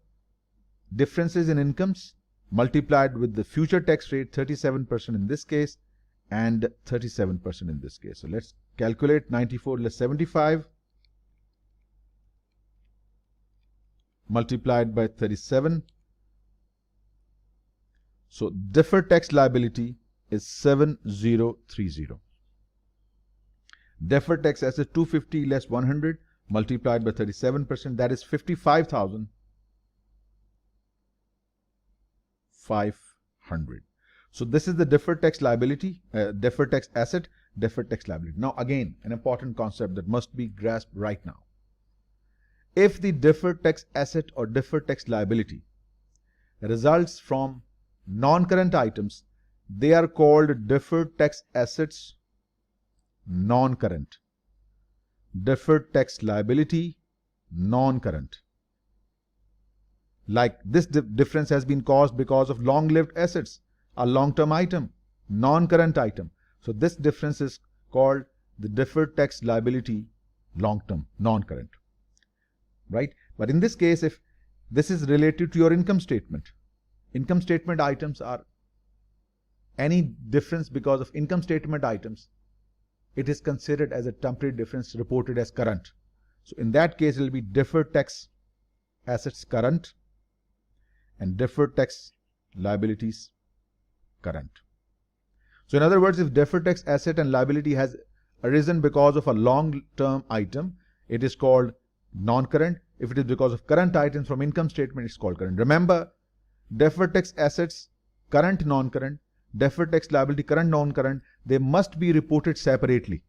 differences in incomes multiplied with the future tax rate, 37% in this case and 37% in this case. So let's calculate 94 less 75 multiplied by 37. So deferred tax liability is 7030. Deferred tax asset 250 less 100 multiplied by 37%, that is 55,500. So this is the deferred tax liability, deferred tax asset, deferred tax liability. Now again, an important concept that must be grasped right now. If the deferred tax asset or deferred tax liability results from non-current items, they are called deferred tax assets non-current. Deferred tax liability non-current. Like this difference has been caused because of long-lived assets, a long-term item, non-current item. So this difference is called the deferred tax liability long-term, non-current. Right? But in this case, if this is related to your income statement items are any difference because of income statement items, it is considered as a temporary difference reported as current. So in that case, it will be deferred tax assets current and deferred tax liabilities current. So in other words, if deferred tax asset and liability has arisen because of a long-term item, it is called non-current. If it is because of current items from income statement, it's called current. Remember, deferred tax assets current, non-current, deferred tax liability current, non-current, they must be reported separately.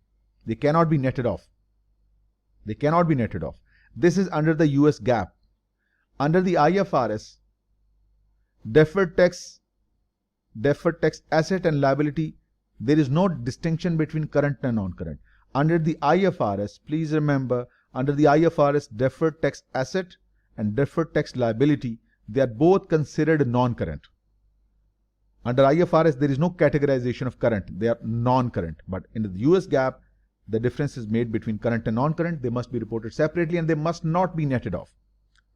They cannot be netted off. They cannot be netted off. This is under the US GAAP. Under the IFRS, deferred tax asset and liability, there is no distinction between current and non-current. Under the IFRS, please remember, under the IFRS, deferred tax asset and deferred tax liability, they are both considered non-current. Under IFRS, there is no categorization of current. They are non-current. But in the US GAAP, the difference is made between current and non-current. They must be reported separately and they must not be netted off.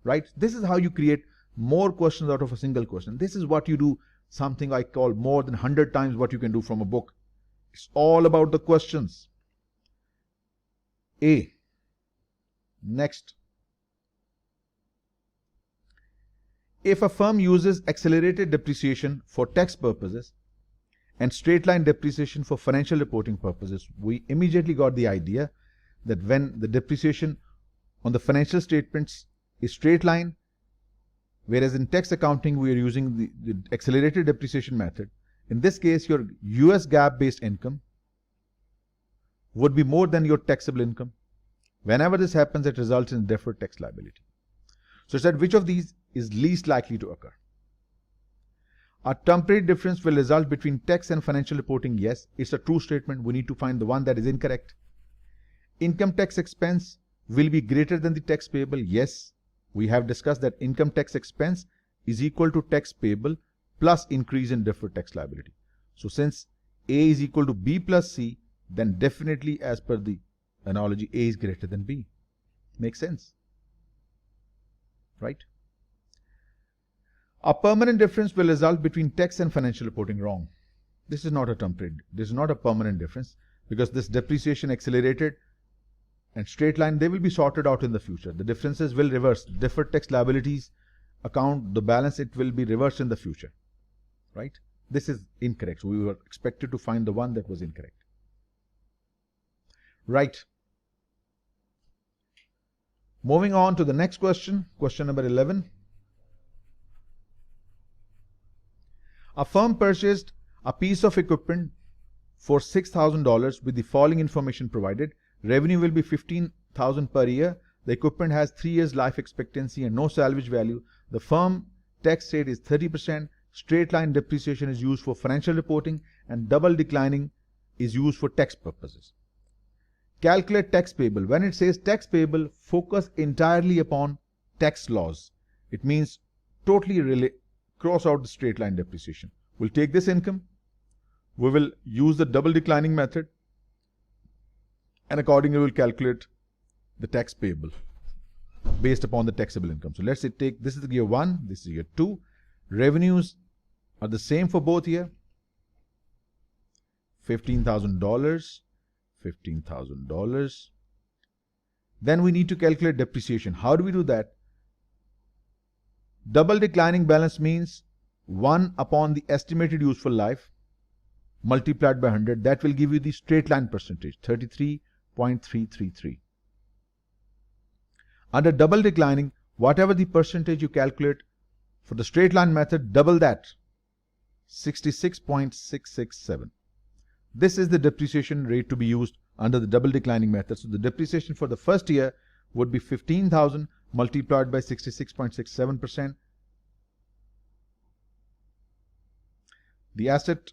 Right? This is how you create more questions out of a single question. This is what you do, something I call more than 100 times what you can do from a book. It's all about the questions. A. Next. If a firm uses accelerated depreciation for tax purposes and straight line depreciation for financial reporting purposes, we immediately got the idea that when the depreciation on the financial statements is straight line, whereas in tax accounting we are using the accelerated depreciation method, In this case, your US GAAP based income would be more than your taxable income. Whenever this happens, it results in deferred tax liability. So it said which of these is least likely to occur? A temporary difference will result between tax and financial reporting. Yes, it's a true statement. We need to find the one that is incorrect. Income tax expense will be greater than the tax payable. Yes, we have discussed that income tax expense is equal to tax payable plus increase in deferred tax liability. So since A is equal to B plus C, then definitely as per the analogy, A is greater than B. Makes sense, right? A permanent difference will result between tax and financial reporting. Wrong. This is not a temporary, this is not a permanent difference, because this depreciation accelerated and straight line, they will be sorted out in the future. The differences will reverse. Deferred tax liabilities account, the balance, it will be reversed in the future, right? This is incorrect. So we were expected to find the one that was incorrect. Right. Moving on to the next question, question number 11. A firm purchased a piece of equipment for $6,000 with the following information provided. Revenue will be $15,000 per year. The equipment has 3 years life expectancy and no salvage value. The firm tax rate is 30%. Straight line depreciation is used for financial reporting and double declining is used for tax purposes. Calculate tax payable. When it says tax payable, focus entirely upon tax laws. It means totally cross out the straight line depreciation. We'll take this income, we will use the double declining method, and accordingly we'll calculate the tax payable based upon the taxable income. So let's say take, this is year 1, this is year 2. Revenues are the same for both year. $15,000, $15,000. Then we need to calculate depreciation. How do we do that? Double declining balance means 1 upon the estimated useful life multiplied by 100. That will give you the straight line percentage, 33.333. Under double declining, whatever the percentage you calculate for the straight line method, double that, 66.667. This is the depreciation rate to be used under the double declining method. So the depreciation for the first year would be 15,000 multiplied by 66.67%. The asset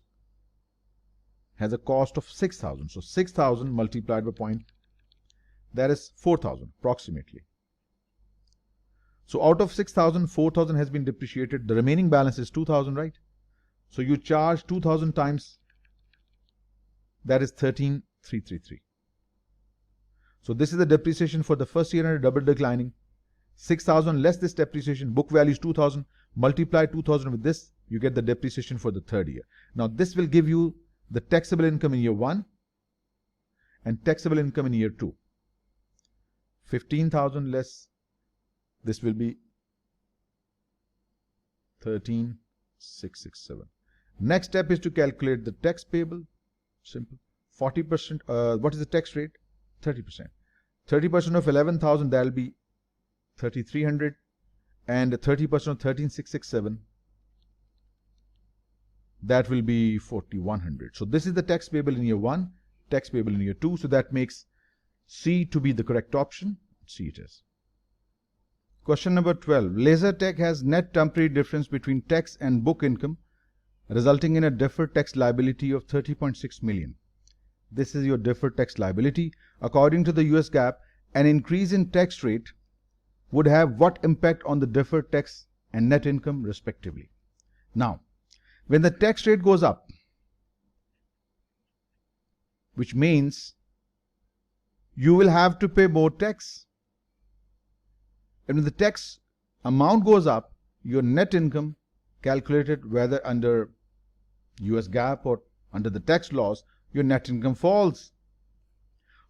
has a cost of 6,000. So 6,000 multiplied by point, that is 4,000 approximately. So out of 6,000, 4,000 has been depreciated. The remaining balance is 2,000, right? So you charge 2,000 times, that is 13,333. So this is the depreciation for the first year under double declining. 6,000 less this depreciation, book value is 2,000. Multiply 2,000 with this, you get the depreciation for the third year. Now this will give you the taxable income in year 1 and taxable income in year 2. 15,000 less, this will be 13,667. Next step is to calculate the tax payable. Simple. 40%, what is the tax rate? 30%. 30% of 11,000, that will be 3,300, and 30% of 13,667, that will be 4,100. So this is the tax payable in year 1, tax payable in year 2. So that makes C to be the correct option. C it is. Question number 12. Lasertec has net temporary difference between tax and book income, resulting in a deferred tax liability of 30.6 million. This is your deferred tax liability. According to the US GAAP, an increase in tax rate would have what impact on the deferred tax and net income respectively? Now, when the tax rate goes up, which means you will have to pay more tax. And when the tax amount goes up, your net income calculated whether under US GAAP or under the tax laws, your net income falls.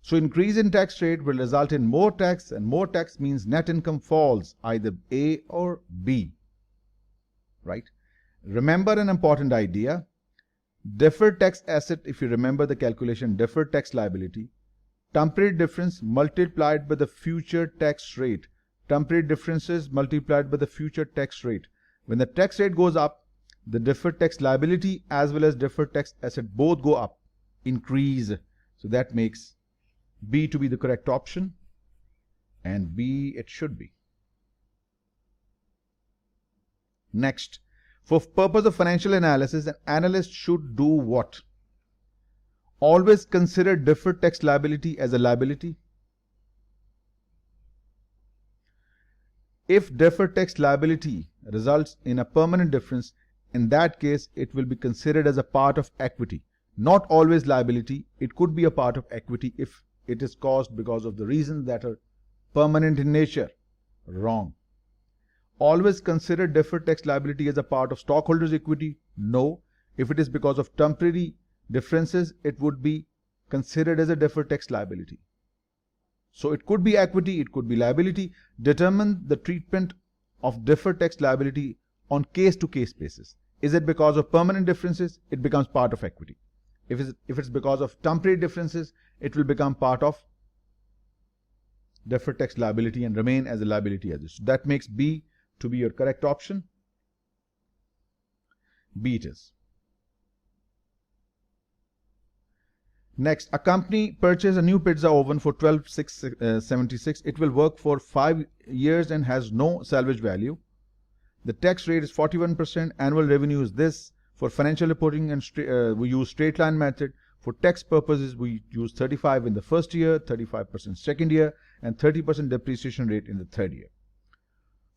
So increase in tax rate will result in more tax, and more tax means net income falls, either A or B, right? Remember an important idea. Deferred tax asset, if you remember the calculation, deferred tax liability, temporary difference multiplied by the future tax rate. Temporary differences multiplied by the future tax rate. When the tax rate goes up, the deferred tax liability as well as deferred tax asset both go up, increase. So that makes B to be the correct option, and B it should be. Next, for purpose of financial analysis, an analyst should do what? Always consider deferred tax liability as a liability. If deferred tax liability results in a permanent difference, in that case it will be considered as a part of equity. Not always liability, it could be a part of equity if it is caused because of the reasons that are permanent in nature. Wrong. Always consider deferred tax liability as a part of stockholders' equity. No. If it is because of temporary differences, it would be considered as a deferred tax liability. So it could be equity, it could be liability. Determine the treatment of deferred tax liability on case-to-case basis. Is it because of permanent differences? It becomes part of equity. If it's because of temporary differences, it will become part of deferred tax liability and remain as a liability as this. So that makes B to be your correct option. B it is. Next, a company purchased a new pizza oven for $12,676. It will work for 5 years and has no salvage value. The tax rate is 41%. Annual revenue is this. For financial reporting, and we use straight line method. For tax purposes, we use 35 in the first year, 35% second year, and 30% depreciation rate in the third year.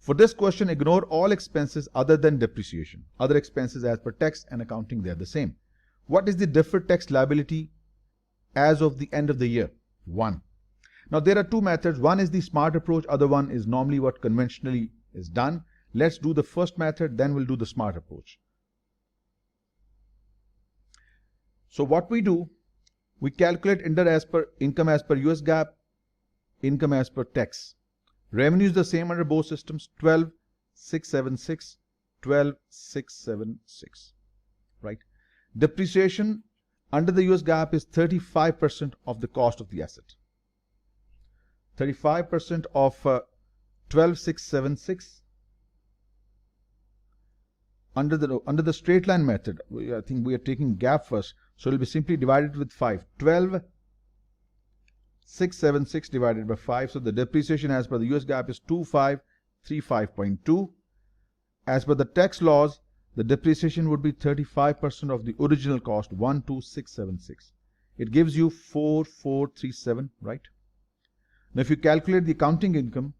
For this question, ignore all expenses other than depreciation. Other expenses as per tax and accounting, they are the same. What is the deferred tax liability as of the end of the year? 1. Now there are two methods. One is the smart approach, other one is normally what conventionally is done. Let's do the first method, then we'll do the smart approach. So what we do, we calculate income as per US GAAP, income as per tax. Revenue is the same under both systems, 12,676, 12,676, right? Depreciation under the US GAAP is 35% of the cost of the asset. 35% of 12,676 under the straight line method. I think we are taking GAAP first, so it will be simply divided with 5. 12,676 divided by 5. So the depreciation as per the US GAAP is 2535.2. As per the tax laws, the depreciation would be 35% of the original cost, 12676. It gives you 4437, right? Now if you calculate the accounting income,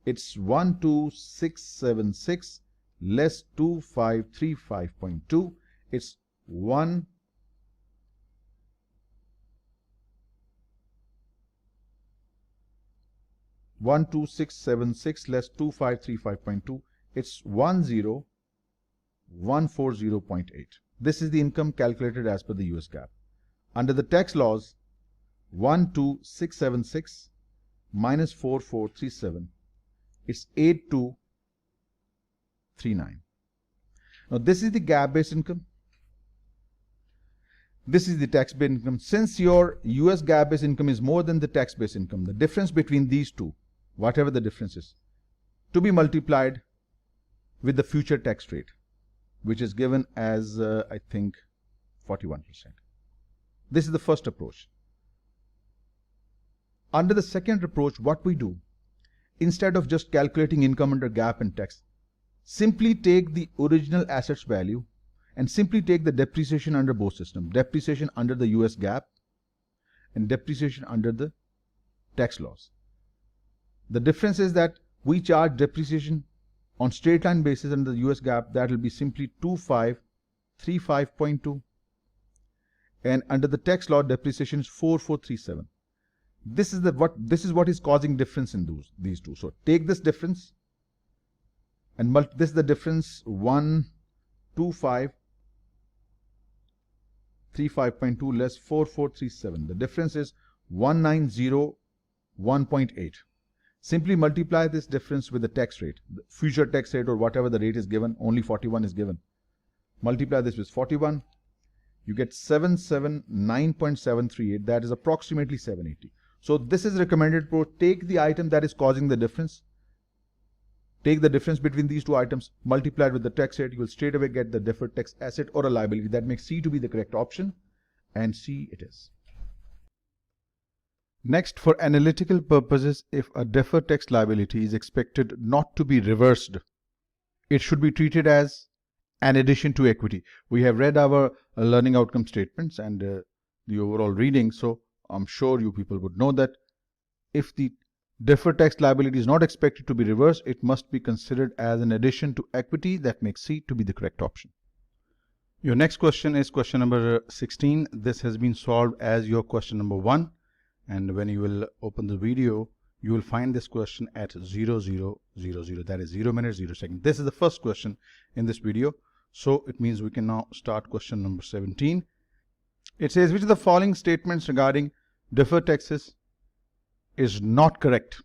it's 12676 less 2535.2. It's 12676 less 2535.2. It's 10140.8. This is the income calculated as per the US GAAP. Under the tax laws, 12676 minus 4437, it's 8239. Now this is the GAAP based income. This is the tax based income. Since your US GAAP based income is more than the tax based income, the difference between these two, whatever the difference is, to be multiplied with the future tax rate, which is given as I think 41%. This is the first approach. Under the second approach, what we do, instead of just calculating income under GAAP and tax, simply take the original assets value and simply take the depreciation under both systems. Depreciation under the US GAAP and depreciation under the tax laws. The difference is that we charge depreciation on straight line basis under the US GAAP. That will be simply 2535.2, and under the tax law, depreciation is 4437. This is what is causing difference in these two. So take this difference and this is the difference, 12535.2 less 4437. The difference is 1901.8. Simply multiply this difference with the tax rate, the future tax rate or whatever the rate is given, only 41 is given. Multiply this with 41, you get 779.738, that is approximately 780. So this is recommended approach. Take the item that is causing the difference take the difference between these two items, multiply it with the tax rate, you will straight away get the deferred tax asset or a liability. That makes C to be the correct option, and C it is. Next, for analytical purposes, if a deferred tax liability is expected not to be reversed, it should be treated as an addition to equity. We have read our learning outcome statements and the overall reading, so I'm sure you people would know that if the deferred tax liability is not expected to be reversed, it must be considered as an addition to equity. That makes C to be the correct option. Your next question is question number 16. This has been solved as your question number 1. And when you will open the video, you will find this question at 0000. That is 0 minutes, 0 seconds. This is the first question in this video. So it means we can now start question number 17. It says, which of the following statements regarding deferred taxes is not correct?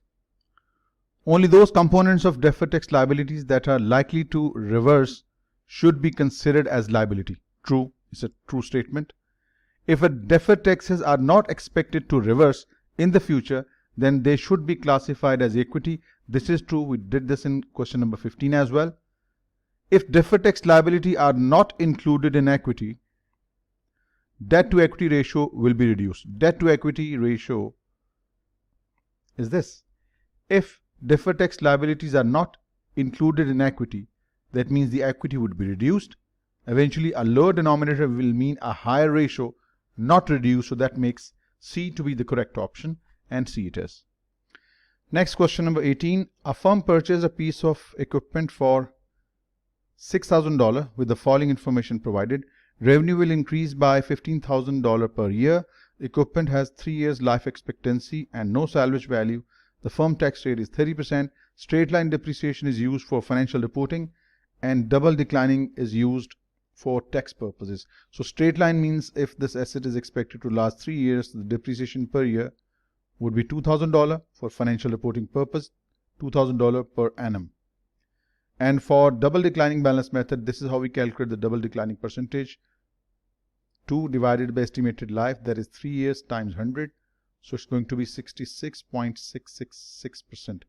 Only those components of deferred tax liabilities that are likely to reverse should be considered as liability. True. It's a true statement. If a deferred taxes are not expected to reverse in the future, then they should be classified as equity. This is true. We did this in question number 15 as well. If deferred tax liability are not included in equity, debt to equity ratio will be reduced. Debt to equity ratio is this. If deferred tax liabilities are not included in equity, that means the equity would be reduced. Eventually, a lower denominator will mean a higher ratio, not reduced. So that makes C to be the correct option, and C it is. Next, question number 18. A firm purchased a piece of equipment for $6,000 with the following information provided. Revenue will increase by $15,000 per year. The equipment has 3 years life expectancy and no salvage value. The firm tax rate is 30%. Straight line depreciation is used for financial reporting, and double declining is used for tax purposes. So straight line means if this asset is expected to last 3 years, the depreciation per year would be $2,000 for financial reporting purpose, $2,000 per annum. And for double declining balance method, this is how we calculate the double declining percentage. 2 divided by estimated life, that is 3 years times 100. So it's going to be 66.666%.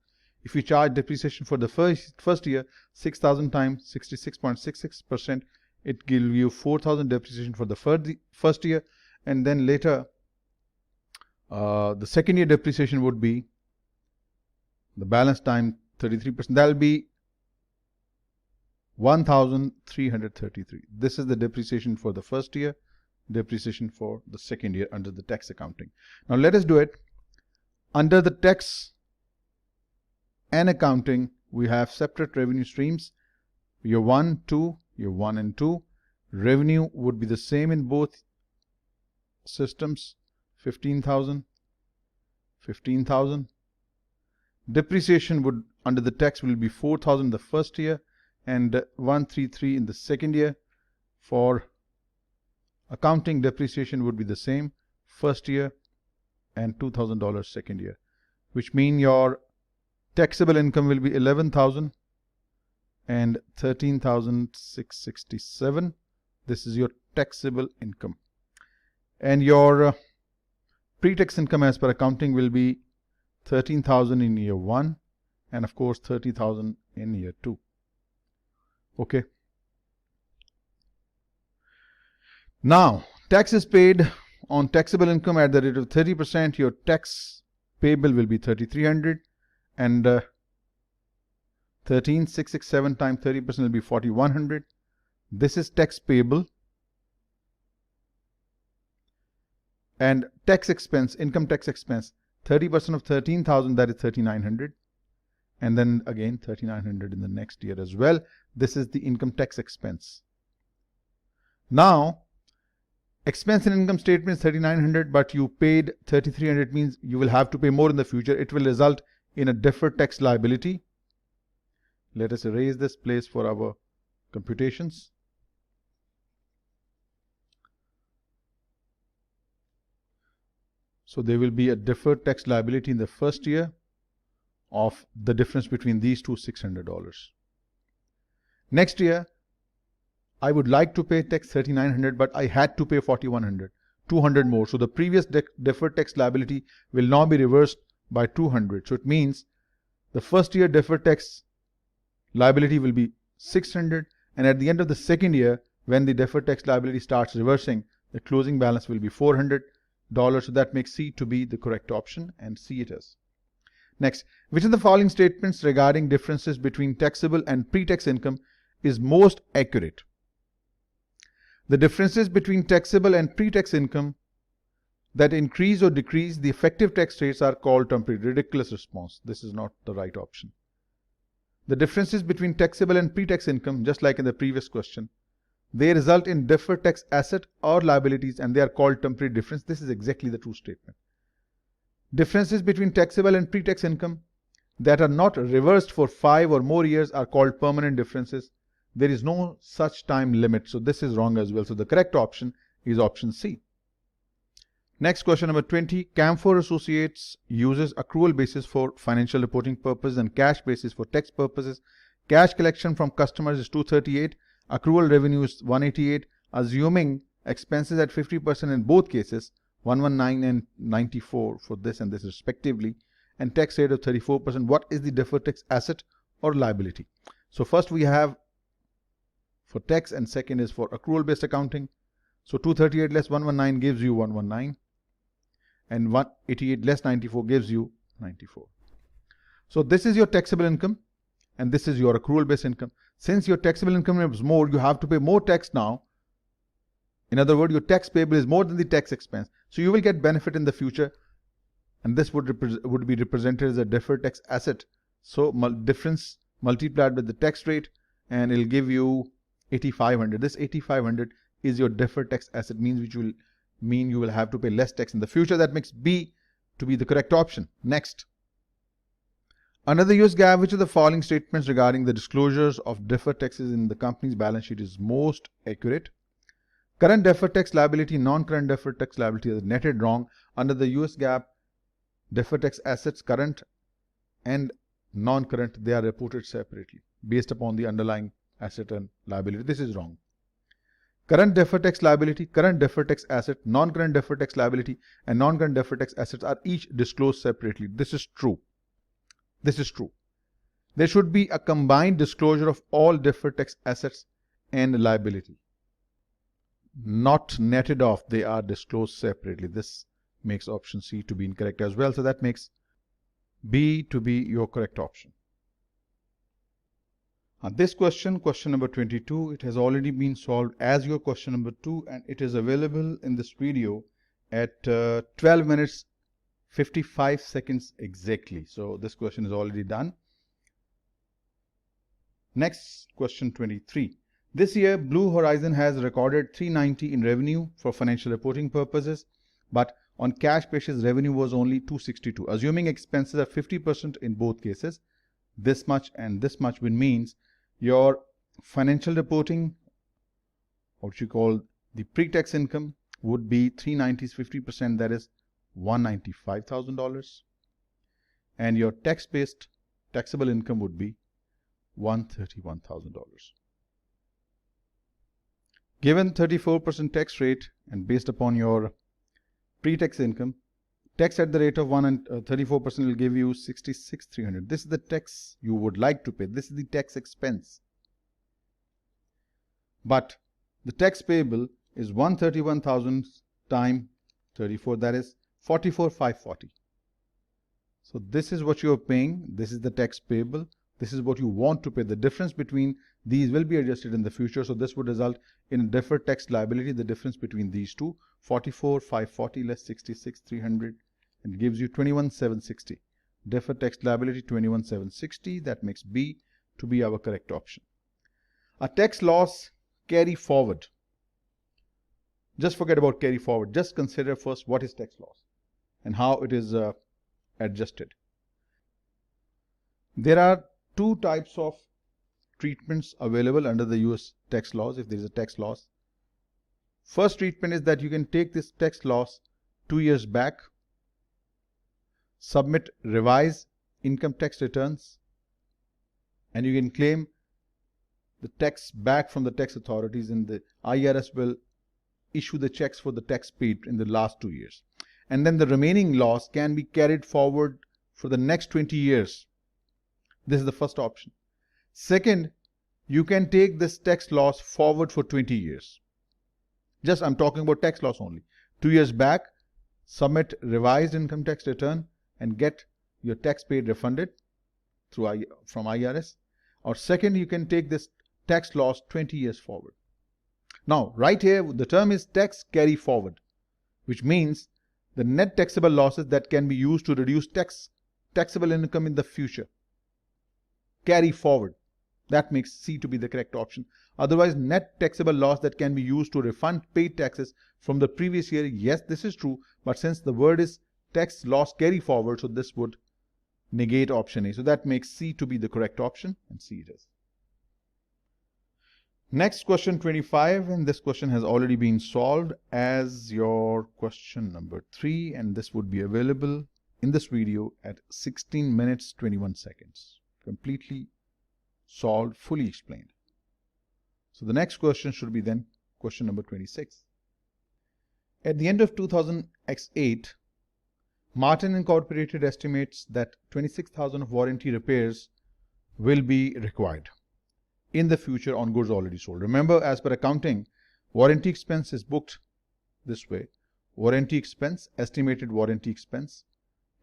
If you charge depreciation for the first year, 6,000 times 66.66%, it gives you 4,000 depreciation for the first year, and then later the second year depreciation would be the balance time 33%. That will be 1,333. This is the depreciation for the first year, depreciation for the second year under the tax accounting. Now let us do it. Under the tax and accounting, we have separate revenue streams. Year 1, 2, year 1 and 2. Revenue would be the same in both systems. 15,000, 15,000. Depreciation would under the tax will be 4,000 the first year and 133 in the second year. For accounting, depreciation would be the same first year and $2,000 second year, which mean your taxable income will be 11,000 and 13,667. This is your taxable income, and your pre-tax income as per accounting will be 13,000 in year 1 and of course 30,000 in year 2. Okay. Now, tax is paid on taxable income at the rate of 30%. Your tax payable will be 3,300, and 13,667 times 30% will be 4,100. This is tax payable. And tax expense, income tax expense, 30% of 13,000, that is 3,900. And then again 3,900 in the next year as well. This is the income tax expense. Now, expense in income statement is 3,900, but you paid 3,300, means you will have to pay more in the future. It will result in a deferred tax liability. Let us erase this place for our computations. So there will be a deferred tax liability in the first year of the difference between these two, $600. Next year, I would like to pay tax 3,900, but I had to pay 4,100, 200 more. So the previous deferred tax liability will now be reversed by 200. So it means the first year deferred tax liability will be $600, and at the end of the second year, when the deferred tax liability starts reversing, the closing balance will be $400. So that makes C to be the correct option, and C it is. Next, which of the following statements regarding differences between taxable and pre-tax income is most accurate? The differences between taxable and pre-tax income that increase or decrease the effective tax rates are called temporary. Ridiculous response. This is not the right option. The differences between taxable and pre-tax income, just like in the previous question, they result in deferred tax asset or liabilities, and they are called temporary difference. This is exactly the true statement. Differences between taxable and pre-tax income that are not reversed for 5 or more years are called permanent differences. There is no such time limit, so this is wrong as well. So the correct option is option C. Next, question number 20. Camphor Associates uses accrual basis for financial reporting purposes and cash basis for tax purposes. Cash collection from customers is 238. Accrual revenue is 188. Assuming expenses at 50% in both cases, 119 and 94 for this and this respectively, and tax rate of 34%. What is the deferred tax asset or liability? So first we have for tax, and second is for accrual based accounting. So 238 less 119 gives you 119, and 188 less 94 gives you 94. So this is your taxable income, and this is your accrual based income. Since your taxable income is more, you have to pay more tax now. In other words, your tax payable is more than the tax expense. So you will get benefit in the future, and this would be represented as a deferred tax asset. So difference multiplied with the tax rate, and it will give you 8,500. This 8,500 is your deferred tax asset, which will mean you will have to pay less tax in the future. That makes B to be the correct option. Next, under the US GAAP, which of the following statements regarding the disclosures of deferred taxes in the company's balance sheet is most accurate? Current deferred tax liability, non-current deferred tax liability is netted wrong. Under the US GAAP, deferred tax assets, current and non-current, they are reported separately based upon the underlying asset and liability. This is wrong. Current deferred tax liability, current deferred tax asset, non-current deferred tax liability, and non-current deferred tax assets are each disclosed separately. This is true. This is true. There should be a combined disclosure of all deferred tax assets and liability. Not netted off, they are disclosed separately. This makes option C to be incorrect as well. So that makes B to be your correct option. This question, question number 22, it has already been solved as your question number 2, and it is available in this video at 12 minutes 55 seconds exactly. So this question is already done. Next, question 23. This year, Blue Horizon has recorded $390 in revenue for financial reporting purposes, but on cash basis, revenue was only $262. Assuming expenses are 50% in both cases, this much and this much means your financial reporting, what you call the pre-tax income, would be 390's 50%, that is $195,000, and your tax-based taxable income would be $131,000. Given 34% tax rate and based upon your pre-tax income, tax at the rate of 34% will give you $66,300. This is the tax you would like to pay. This is the tax expense. But the tax payable is $131,000 times 34, that is $44,540. So this is what you are paying. This is the tax payable. This is what you want to pay. The difference between these will be adjusted in the future. So this would result in a deferred tax liability. The difference between these two, $44,540 less $66,300, and gives you $21,760. Deferred tax liability $21,760. That makes B to be our correct option. A tax loss carry forward. Just forget about carry forward. Just consider first what is tax loss and how it is adjusted. There are two types of treatments available under the US tax laws if there is a tax loss. First treatment is that you can take this tax loss 2 years back, submit revised income tax returns, and you can claim the tax back from the tax authorities, and the IRS will issue the checks for the tax paid in the last 2 years. And then the remaining loss can be carried forward for the next 20 years. This is the first option. Second, you can take this tax loss forward for 20 years. Just I'm talking about tax loss only. 2 years back, submit revised income tax return and get your tax paid refunded from IRS. Or second, you can take this tax loss 20 years forward. Now, right here, the term is tax carry forward, which means the net taxable losses that can be used to reduce taxable income in the future. Carry forward. That makes C to be the correct option. Otherwise, net taxable loss that can be used to refund paid taxes from the previous year. Yes, this is true, but since the word is tax loss carry forward, so this would negate option A. So that makes C to be the correct option, and C it is. Next, question 25, and this question has already been solved as your question number 3, and this would be available in this video at 16 minutes 21 seconds. Completely solved, fully explained. So the next question should be then question number 26. At the end of 2008, Martin Incorporated estimates that 26,000 of warranty repairs will be required in the future on goods already sold. Remember, as per accounting, warranty expense is booked this way. Warranty expense, estimated warranty expense,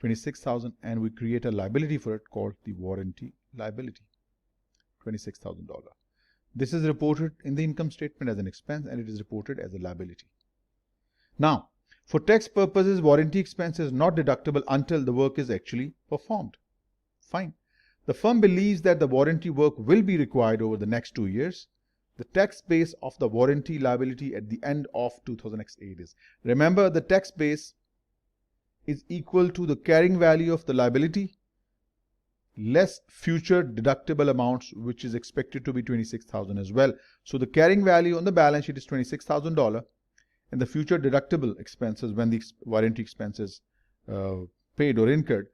26,000, and we create a liability for it called the warranty liability, $26,000. This is reported in the income statement as an expense and it is reported as a liability. Now, for tax purposes, warranty expense is not deductible until the work is actually performed. Fine. The firm believes that the warranty work will be required over the next 2 years. The tax base of the warranty liability at the end of 2008 is, remember, the tax base is equal to the carrying value of the liability less future deductible amounts, which is expected to be 26,000 as well. So the carrying value on the balance sheet is $26,000, and the future deductible expenses when the warranty expenses paid or incurred,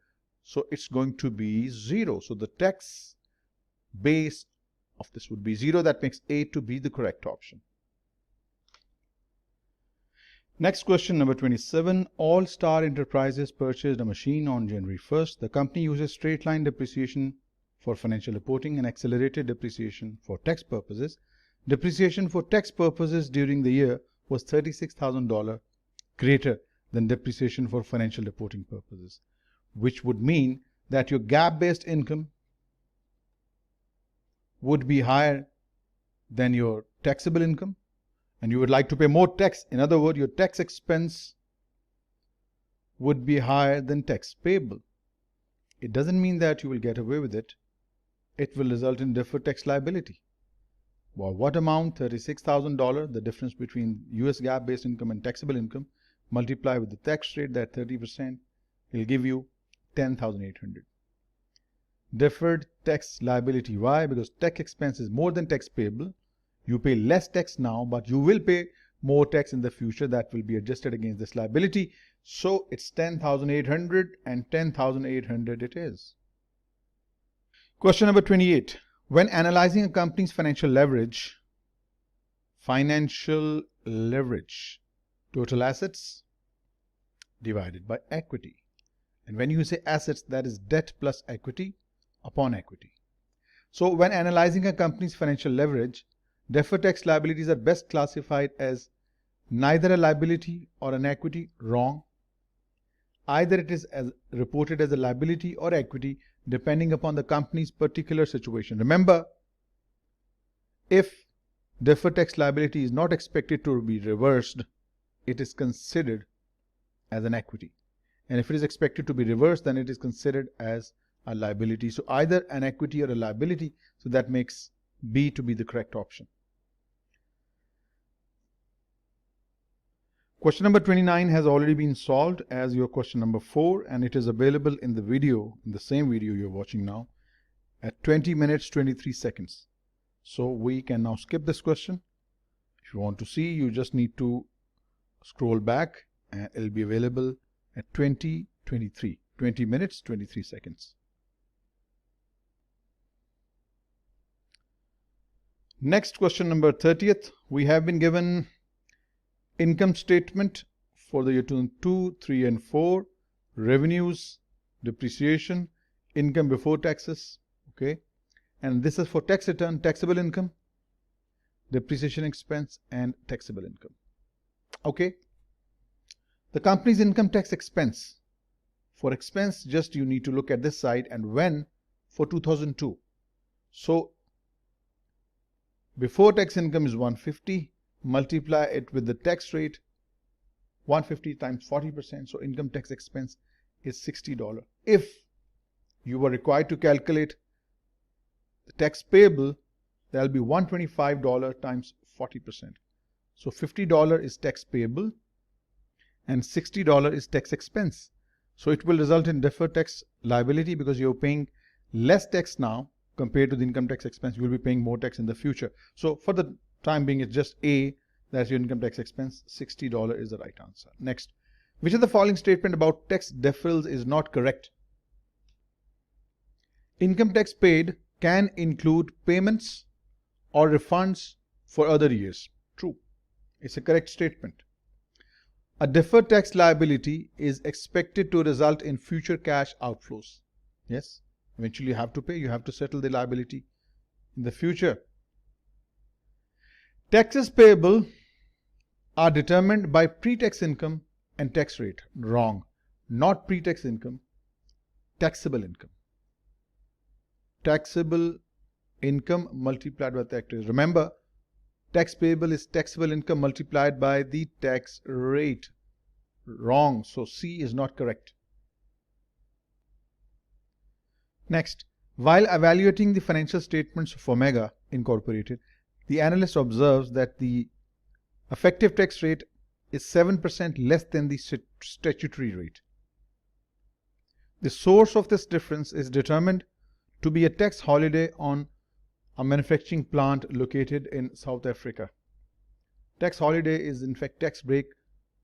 so it's going to be 0. So the tax base of this would be 0. That makes A to be the correct option. Next question, number 27. All Star Enterprises purchased a machine on January 1st. The company uses straight line depreciation for financial reporting and accelerated depreciation for tax purposes. Depreciation for tax purposes during the year was $36,000 greater than depreciation for financial reporting purposes, which would mean that your GAAP-based income would be higher than your taxable income, and you would like to pay more tax. In other words, your tax expense would be higher than tax payable. It doesn't mean that you will get away with it. It will result in deferred tax liability. Well, what amount? $36,000, the difference between US GAAP-based income and taxable income, multiply with the tax rate, that 30%, will give you $10,800. Deferred tax liability. Why? Because tax expense is more than tax payable. You pay less tax now, but you will pay more tax in the future. That will be adjusted against this liability. So it's 10,800 and 10,800 it is. Question number 28. When analyzing a company's financial leverage, total assets divided by equity. And when you say assets, that is debt plus equity upon equity. So when analyzing a company's financial leverage, deferred tax liabilities are best classified as neither a liability or an equity. Wrong. Either it is reported as a liability or equity depending upon the company's particular situation. Remember, if deferred tax liability is not expected to be reversed, it is considered as an equity. And if it is expected to be reversed, then it is considered as a liability. So either an equity or a liability. So that makes B to be the correct option. Question number 29 has already been solved as your question number 4, and it is available in the video, in the same video you're watching now, at 20 minutes 23 seconds. So we can now skip this question. If you want to see, you just need to scroll back and it'll be available at 20 minutes 23 seconds. Next, question number 30th. We have been given income statement for the year 2, 3, and 4, revenues, depreciation, income before taxes, okay, And this is for tax return, taxable income, depreciation expense, and taxable income. Okay. The company's income tax expense. For expense, just you need to look at this side, and when for 2002. So before tax income is 150, multiply it with the tax rate, 150 times 40%, so income tax expense is $60. If you were required to calculate the tax payable, that will be $125 times 40%. So $50 is tax payable and $60 is tax expense. So it will result in deferred tax liability because you're paying less tax now compared to the income tax expense. You will be paying more tax in the future. So for the time being, it's just A, that's your income tax expense. $60 is the right answer. Next, which of the following statement about tax deferrals is not correct? Income tax paid can include payments or refunds for other years. True. It's a correct statement. A deferred tax liability is expected to result in future cash outflows. Yes, eventually you have to pay, you have to settle the liability in the future. Taxes payable are determined by pre-tax income and tax rate. Wrong. Not pre-tax income, taxable income. Taxable income multiplied by tax rate. Remember, tax payable is taxable income multiplied by the tax rate. Wrong. So C is not correct. Next, while evaluating the financial statements of Omega Incorporated, the analyst observes that the effective tax rate is 7% less than the statutory rate. The source of this difference is determined to be a tax holiday on a manufacturing plant located in South Africa. Tax holiday is in fact tax break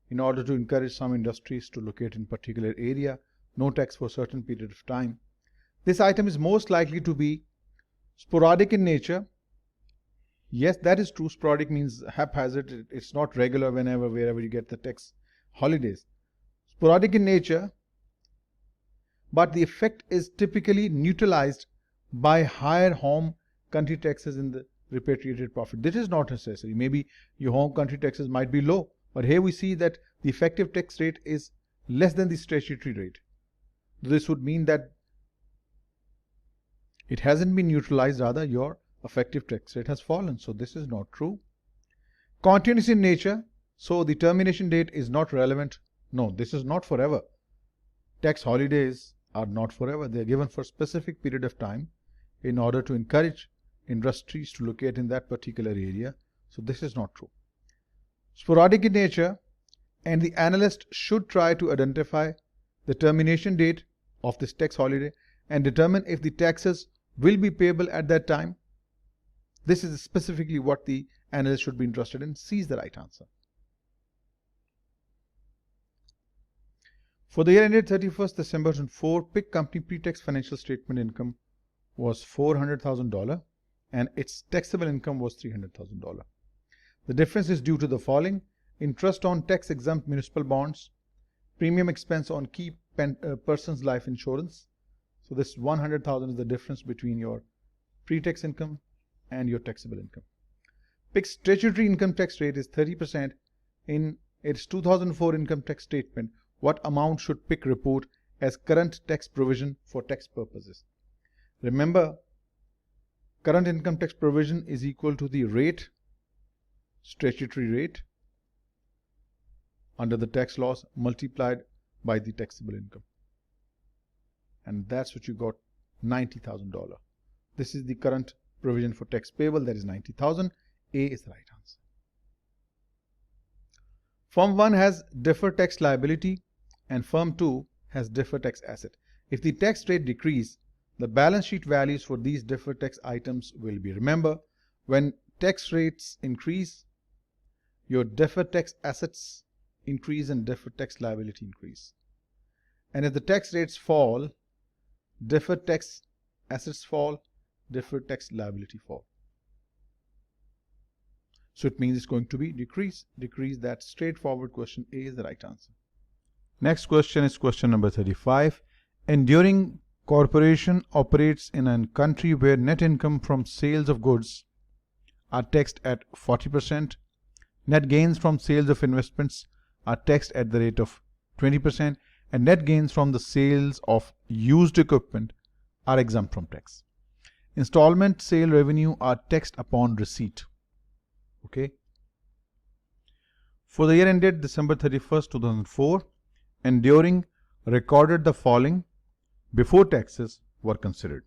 in order to encourage some industries to locate in particular area, no tax for a certain period of time. This item is most likely to be sporadic in nature. Yes, that is true. Sporadic means haphazard. It's not regular wherever you get the tax holidays. Sporadic in nature, but the effect is typically neutralized by higher home country taxes in the repatriated profit. This is not necessary. Maybe your home country taxes might be low, but here we see that the effective tax rate is less than the statutory rate. This would mean that it hasn't been neutralized, rather your effective tax rate has fallen. So this is not true. Continuous in nature, so the termination date is not relevant. No, this is not forever. Tax holidays are not forever. They are given for a specific period of time in order to encourage industries to locate in that particular area. So this is not true. Sporadic in nature, and the analyst should try to identify the termination date of this tax holiday and determine if the taxes will be payable at that time. This is specifically what the analyst should be interested in. C is the right answer. For the year ended 31st December 2004, PIC company pre-tax financial statement income was $400,000 and its taxable income was $300,000. The difference is due to the following: interest on tax-exempt municipal bonds, premium expense on key person's life insurance. So this 100,000 is the difference between your pre-tax income and your taxable income. PIC's statutory income tax rate is 30%. In its 2004 income tax statement, what amount should PIC report as current tax provision for tax purposes? Remember, current income tax provision is equal to the rate, statutory rate under the tax laws multiplied by the taxable income. And that's what you got, $90,000. This is the current provision for tax payable, that is 90,000. A is the right answer. Firm 1 has deferred tax liability and Firm 2 has deferred tax asset. If the tax rate decrease, the balance sheet values for these deferred tax items will be. Remember, when tax rates increase, your deferred tax assets increase and deferred tax liability increase. And if the tax rates fall, deferred tax assets fall, deferred tax liability fall. So it means it's going to be decrease. That straightforward question. A is the right answer. Next question is question number 35. Enduring corporation operates in a country where net income from sales of goods are taxed at 40%, net gains from sales of investments are taxed at the rate of 20%, and net gains from the sales of used equipment are exempt from tax. Installment sale revenue are taxed upon receipt. Okay. For the year ended December 31st, 2004, Enduring recorded the following before taxes were considered.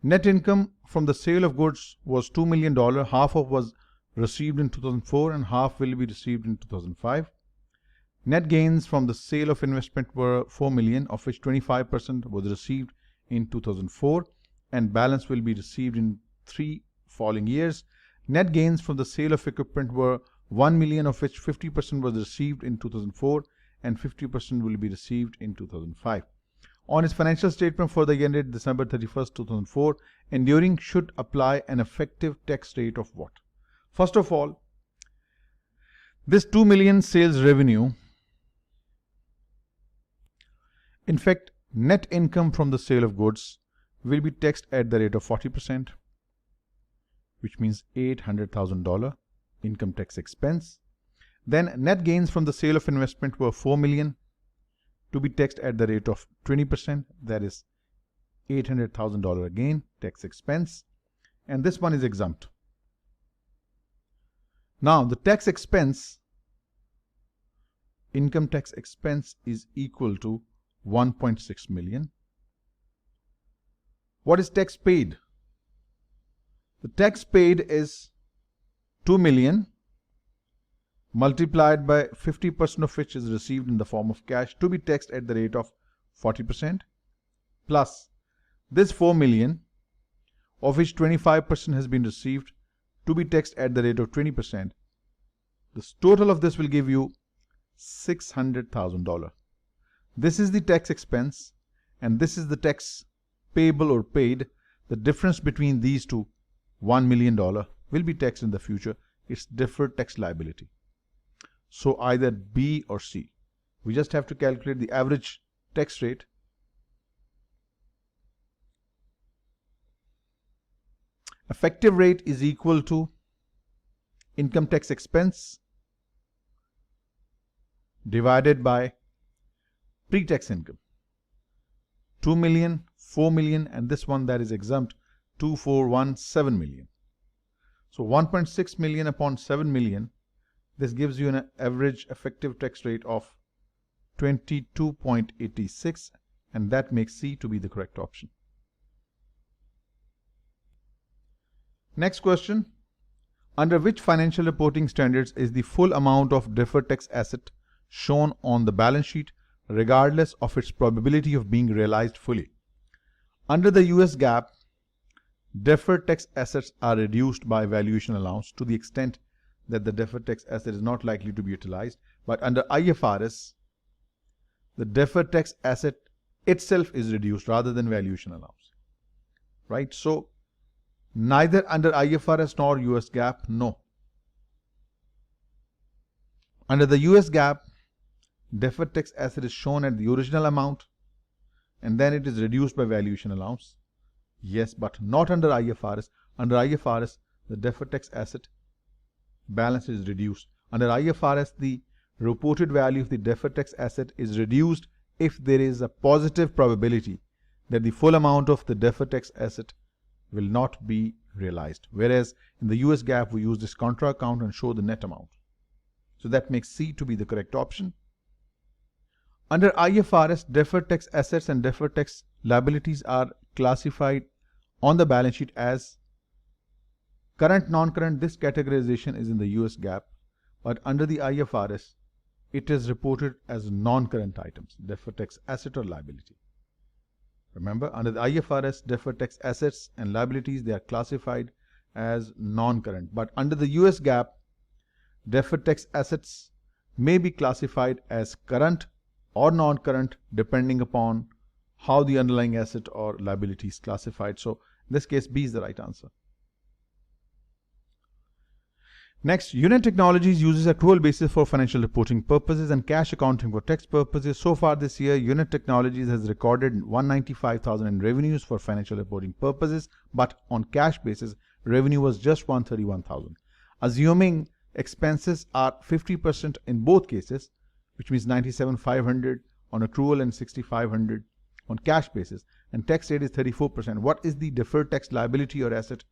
Net income from the sale of goods was $2 million, half of was received in 2004 and half will be received in 2005. Net gains from the sale of investment were $4 million, of which 25% was received in 2004 and balance will be received in 3 following years. Net gains from the sale of equipment were $1 million, of which 50% was received in 2004 and 50% will be received in 2005. On its financial statement for the year ended December 31st, 2004, Enduring should apply an effective tax rate of what? First of all, this $2 million sales revenue, in fact, net income from the sale of goods will be taxed at the rate of 40%, which means $800,000 income tax expense. Then net gains from the sale of investment were $4 million to be taxed at the rate of 20%, that is $800,000 again tax expense, and this one is exempt. Now the tax expense, income tax expense is equal to 1.6 million. What is tax paid? The tax paid is 2 million multiplied by 50% of which is received in the form of cash to be taxed at the rate of 40%, plus this 4 million of which 25% has been received to be taxed at the rate of 20%. The total of this will give you $600,000. This is the tax expense and this is the tax payable or paid. The difference between these two, $1 million, will be taxed in the future. It's deferred tax liability. So either B or C. We just have to calculate the average tax rate. Effective rate is equal to income tax expense divided by pre-tax income. 2 million, 4 million, and this one that is exempt, 7 million. So 1.6 million upon 7 million, this gives you an average effective tax rate of 22.86, and that makes C to be the correct option. Next question. Under which financial reporting standards is the full amount of deferred tax asset shown on the balance sheet regardless of its probability of being realized fully? Under the US GAAP, deferred tax assets are reduced by valuation allowance to the extent that the deferred tax asset is not likely to be utilized. But under IFRS, the deferred tax asset itself is reduced rather than valuation allowance. Right? So neither under IFRS nor US GAAP, no. Under the US GAAP, deferred tax asset is shown at the original amount and then it is reduced by valuation allowance. Yes, but not under IFRS. Under IFRS, the deferred tax asset balance is reduced. Under IFRS, the reported value of the deferred tax asset is reduced if there is a positive probability that the full amount of the deferred tax asset will not be realized. Whereas in the US GAAP, we use this contra account and show the net amount. So that makes C to be the correct option. Under IFRS, deferred tax assets and deferred tax liabilities are classified on the balance sheet as current, non-current. This categorization is in the US GAAP, but under the IFRS, it is reported as non-current items, deferred tax asset or liability. Remember, under the IFRS, deferred tax assets and liabilities, they are classified as non-current. But under the US GAAP, deferred tax assets may be classified as current or non-current depending upon how the underlying asset or liability is classified. So in this case, B is the right answer. Next, Unit Technologies uses accrual basis for financial reporting purposes and cash accounting for tax purposes. So far this year, Unit Technologies has recorded $195,000 in revenues for financial reporting purposes, but on cash basis, revenue was just $131,000. Assuming expenses are 50% in both cases, which means $97,500 on accrual and $6,500 on cash basis, and tax rate is 34%. What is the deferred tax liability or asset?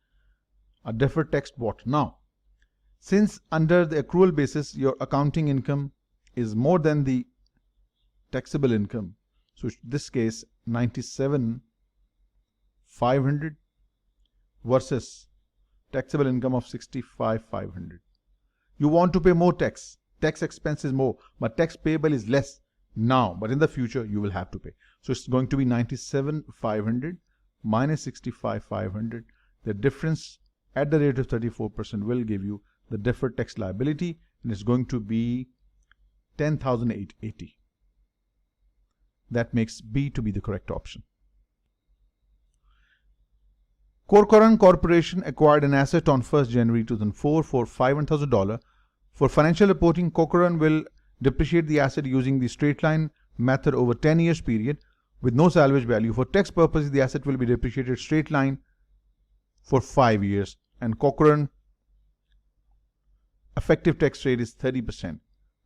A deferred tax what now? Since under the accrual basis, your accounting income is more than the taxable income, so in this case, $97,500 versus taxable income of $65,500. You want to pay more tax. Tax expense is more, but tax payable is less now, but in the future you will have to pay. So it's going to be $97,500 minus $65,500. The difference at the rate of 34% will give you the deferred tax liability, and it's going to be $10,880. That makes B to be the correct option. Corcoran Corporation acquired an asset on 1st January 2004 for $500,000. For financial reporting, Corcoran will depreciate the asset using the straight line method over 10 years period with no salvage value. For tax purposes, the asset will be depreciated straight line for 5 years, and Corcoran effective tax rate is 30%.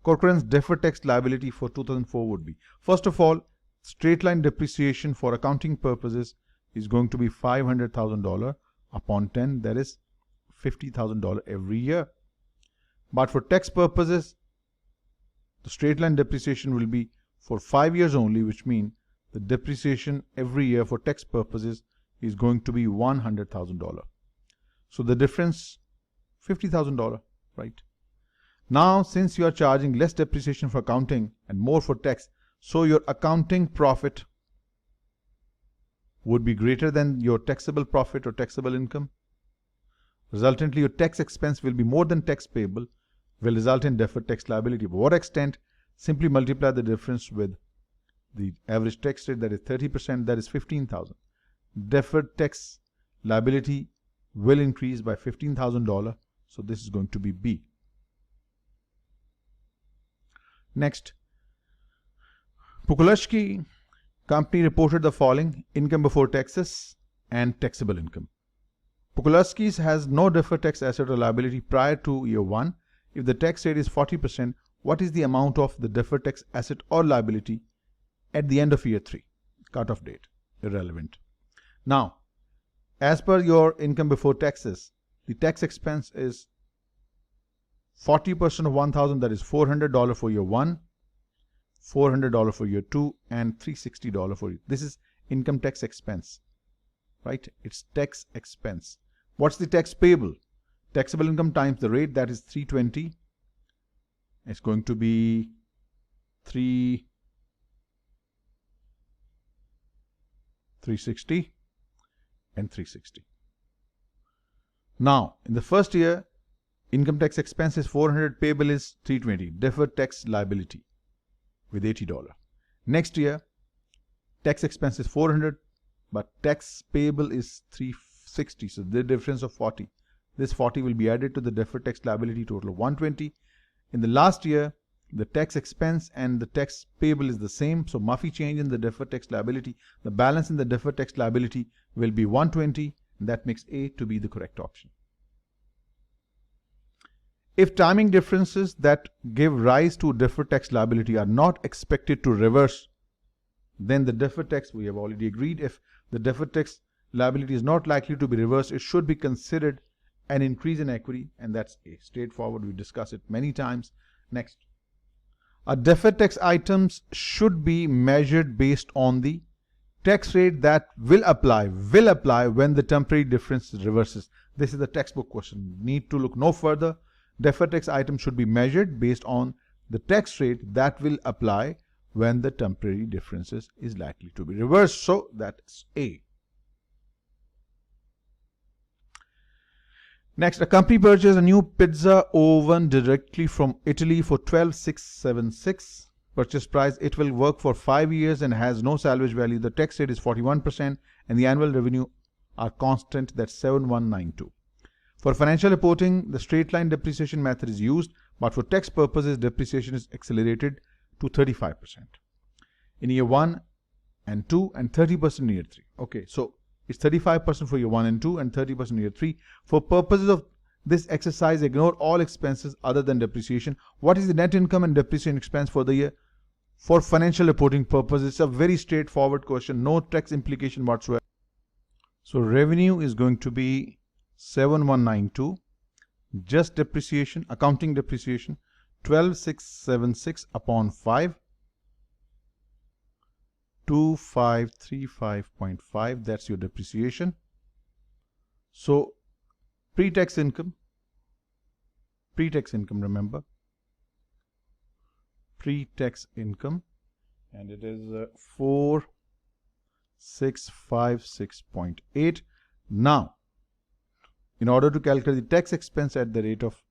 Corcoran's deferred tax liability for 2004 would be, first of all, straight line depreciation for accounting purposes is going to be $500,000 upon 10, that is $50,000 every year. But for tax purposes, the straight line depreciation will be for 5 years only, which means the depreciation every year for tax purposes is going to be $100,000. So the difference, $50,000, right? Now, since you are charging less depreciation for accounting and more for tax, so your accounting profit would be greater than your taxable profit or taxable income. Resultantly, your tax expense will be more than tax payable, will result in deferred tax liability. To what extent? Simply multiply the difference with the average tax rate, that is 30%, that is $15,000. Deferred tax liability will increase by $15,000, so this is going to be B. Next, Pokoloshki company reported the following: income before taxes and taxable income. Pokoloski's has no deferred tax asset or liability prior to year 1. If the tax rate is 40%, what is the amount of the deferred tax asset or liability at the end of year 3? Cutoff date, irrelevant. Now, as per your income before taxes, the tax expense is 40% of 1,000, that is $400 for year 1, $400 for year 2, and $360 for year. This is income tax expense, right? It's tax expense. What's the tax payable? Taxable income times the rate, that is 320. It's going to be 360 and 360. Now, in the first year, income tax expense is 400, payable is 320, deferred tax liability with $80. Next year, tax expense is 400, but tax payable is 360, so the difference of 40. This 40 will be added to the deferred tax liability, total of 120. In the last year, the tax expense and the tax payable is the same, so Murphy change in the deferred tax liability. The balance in the deferred tax liability will be 120, and that makes A to be the correct option. If timing differences that give rise to deferred tax liability are not expected to reverse, then the deferred tax, we have already agreed, if the deferred tax liability is not likely to be reversed, it should be considered an increase in equity, and that's A. Straightforward, we discussed it many times. Next, a deferred tax items should be measured based on the tax rate that will apply when the temporary difference reverses. This is the textbook question. Need to look no further. Deferred tax item should be measured based on the tax rate that will apply when the temporary differences is likely to be reversed. So that's A. Next, a company purchased a new pizza oven directly from Italy for $12,676. Purchase price, it will work for 5 years and has no salvage value. The tax rate is 41% and the annual revenue are constant, that's 7192. For financial reporting, the straight line depreciation method is used, but for tax purposes, depreciation is accelerated to 35% in year 1 and 2 and 30% in year 3. Okay, so it's 35% for year 1 and 2 and 30% in year 3. For purposes of this exercise, ignore all expenses other than depreciation. What is the net income and depreciation expense for the year? For financial reporting purposes, it's a very straightforward question, no tax implication whatsoever. So revenue is going to be 7192, just depreciation, accounting depreciation, 12676 upon 5, 2535.5, that's your depreciation. So pre-tax income, remember, pre-tax income, and it is 4656.8. Now, in order to calculate the tax expense at the rate of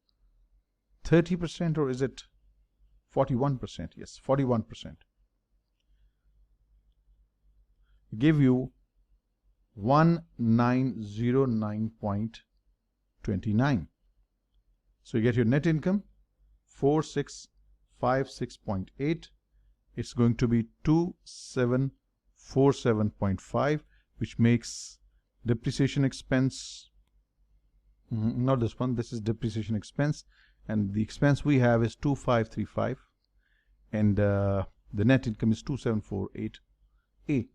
30%, or is it 41%? Yes, 41%. Give you 1909.29. So you get your net income 4656.8. It's going to be 2747.5, which makes depreciation expense, not this one, this is depreciation expense, and the expense we have is 2535, and the net income is 2748A.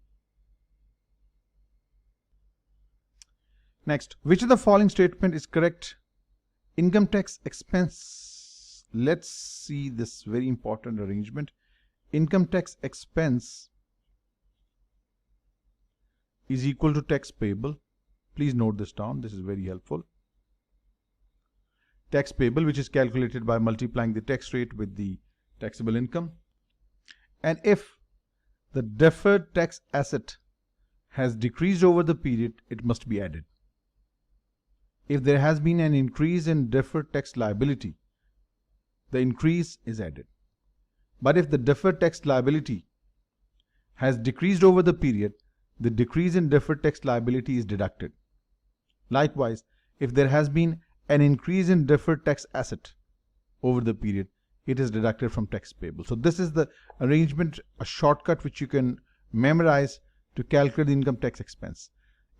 Next, which of the following statement is correct? Income tax expense. Let's see this very important arrangement. Income tax expense is equal to tax payable. Please note this down. This is very helpful. Tax payable, which is calculated by multiplying the tax rate with the taxable income. And if the deferred tax asset has decreased over the period, it must be added. If there has been an increase in deferred tax liability, the increase is added. But if the deferred tax liability has decreased over the period, the decrease in deferred tax liability is deducted. Likewise, if there has been an increase in deferred tax asset over the period, it is deducted from tax payable. So this is the arrangement, a shortcut which you can memorize to calculate the income tax expense.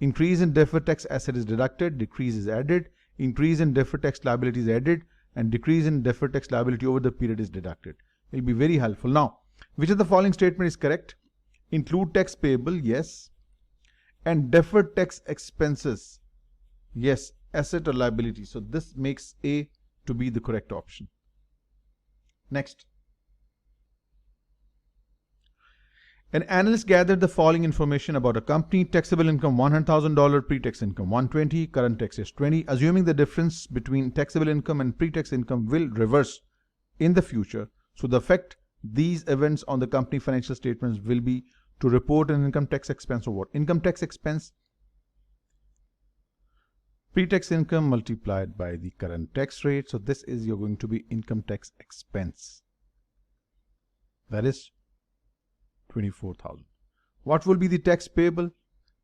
Increase in deferred tax asset is deducted, decrease is added, increase in deferred tax liability is added, and decrease in deferred tax liability over the period is deducted. It will be very helpful. Now, which of the following statement is correct? Include tax payable, yes, and deferred tax expenses, yes, asset or liability. So this makes A to be the correct option. Next. An analyst gathered the following information about a company: taxable income $100,000, pre-tax income $120,000, current tax is $20,000. Assuming the difference between taxable income and pre-tax income will reverse in the future, so the effect these events on the company financial statements will be to report an income tax expense of what? Income tax expense, pre-tax income multiplied by the current tax rate. So this is you're going to be income tax expense. That is 24,000. What will be the tax payable?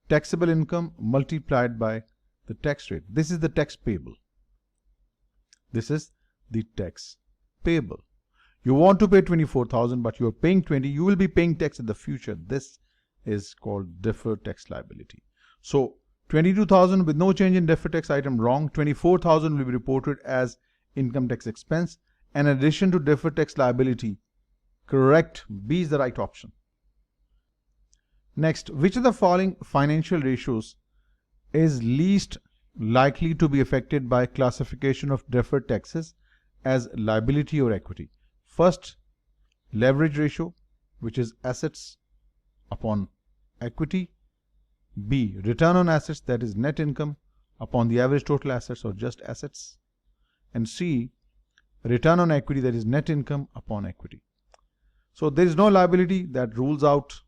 Taxable income multiplied by the tax rate. This is the tax payable. This is the tax payable. You want to pay 24,000, but you are paying 20. You will be paying tax in the future. This is called deferred tax liability. So 22,000 with no change in deferred tax item, wrong. 24,000 will be reported as income tax expense. In addition to deferred tax liability, correct. B is the right option. Next, which of the following financial ratios is least likely to be affected by classification of deferred taxes as liability or equity? First, leverage ratio, which is assets upon equity. B, return on assets, that is net income upon the average total assets or just assets. And C, return on equity, that is net income upon equity. So there is no liability, that rules out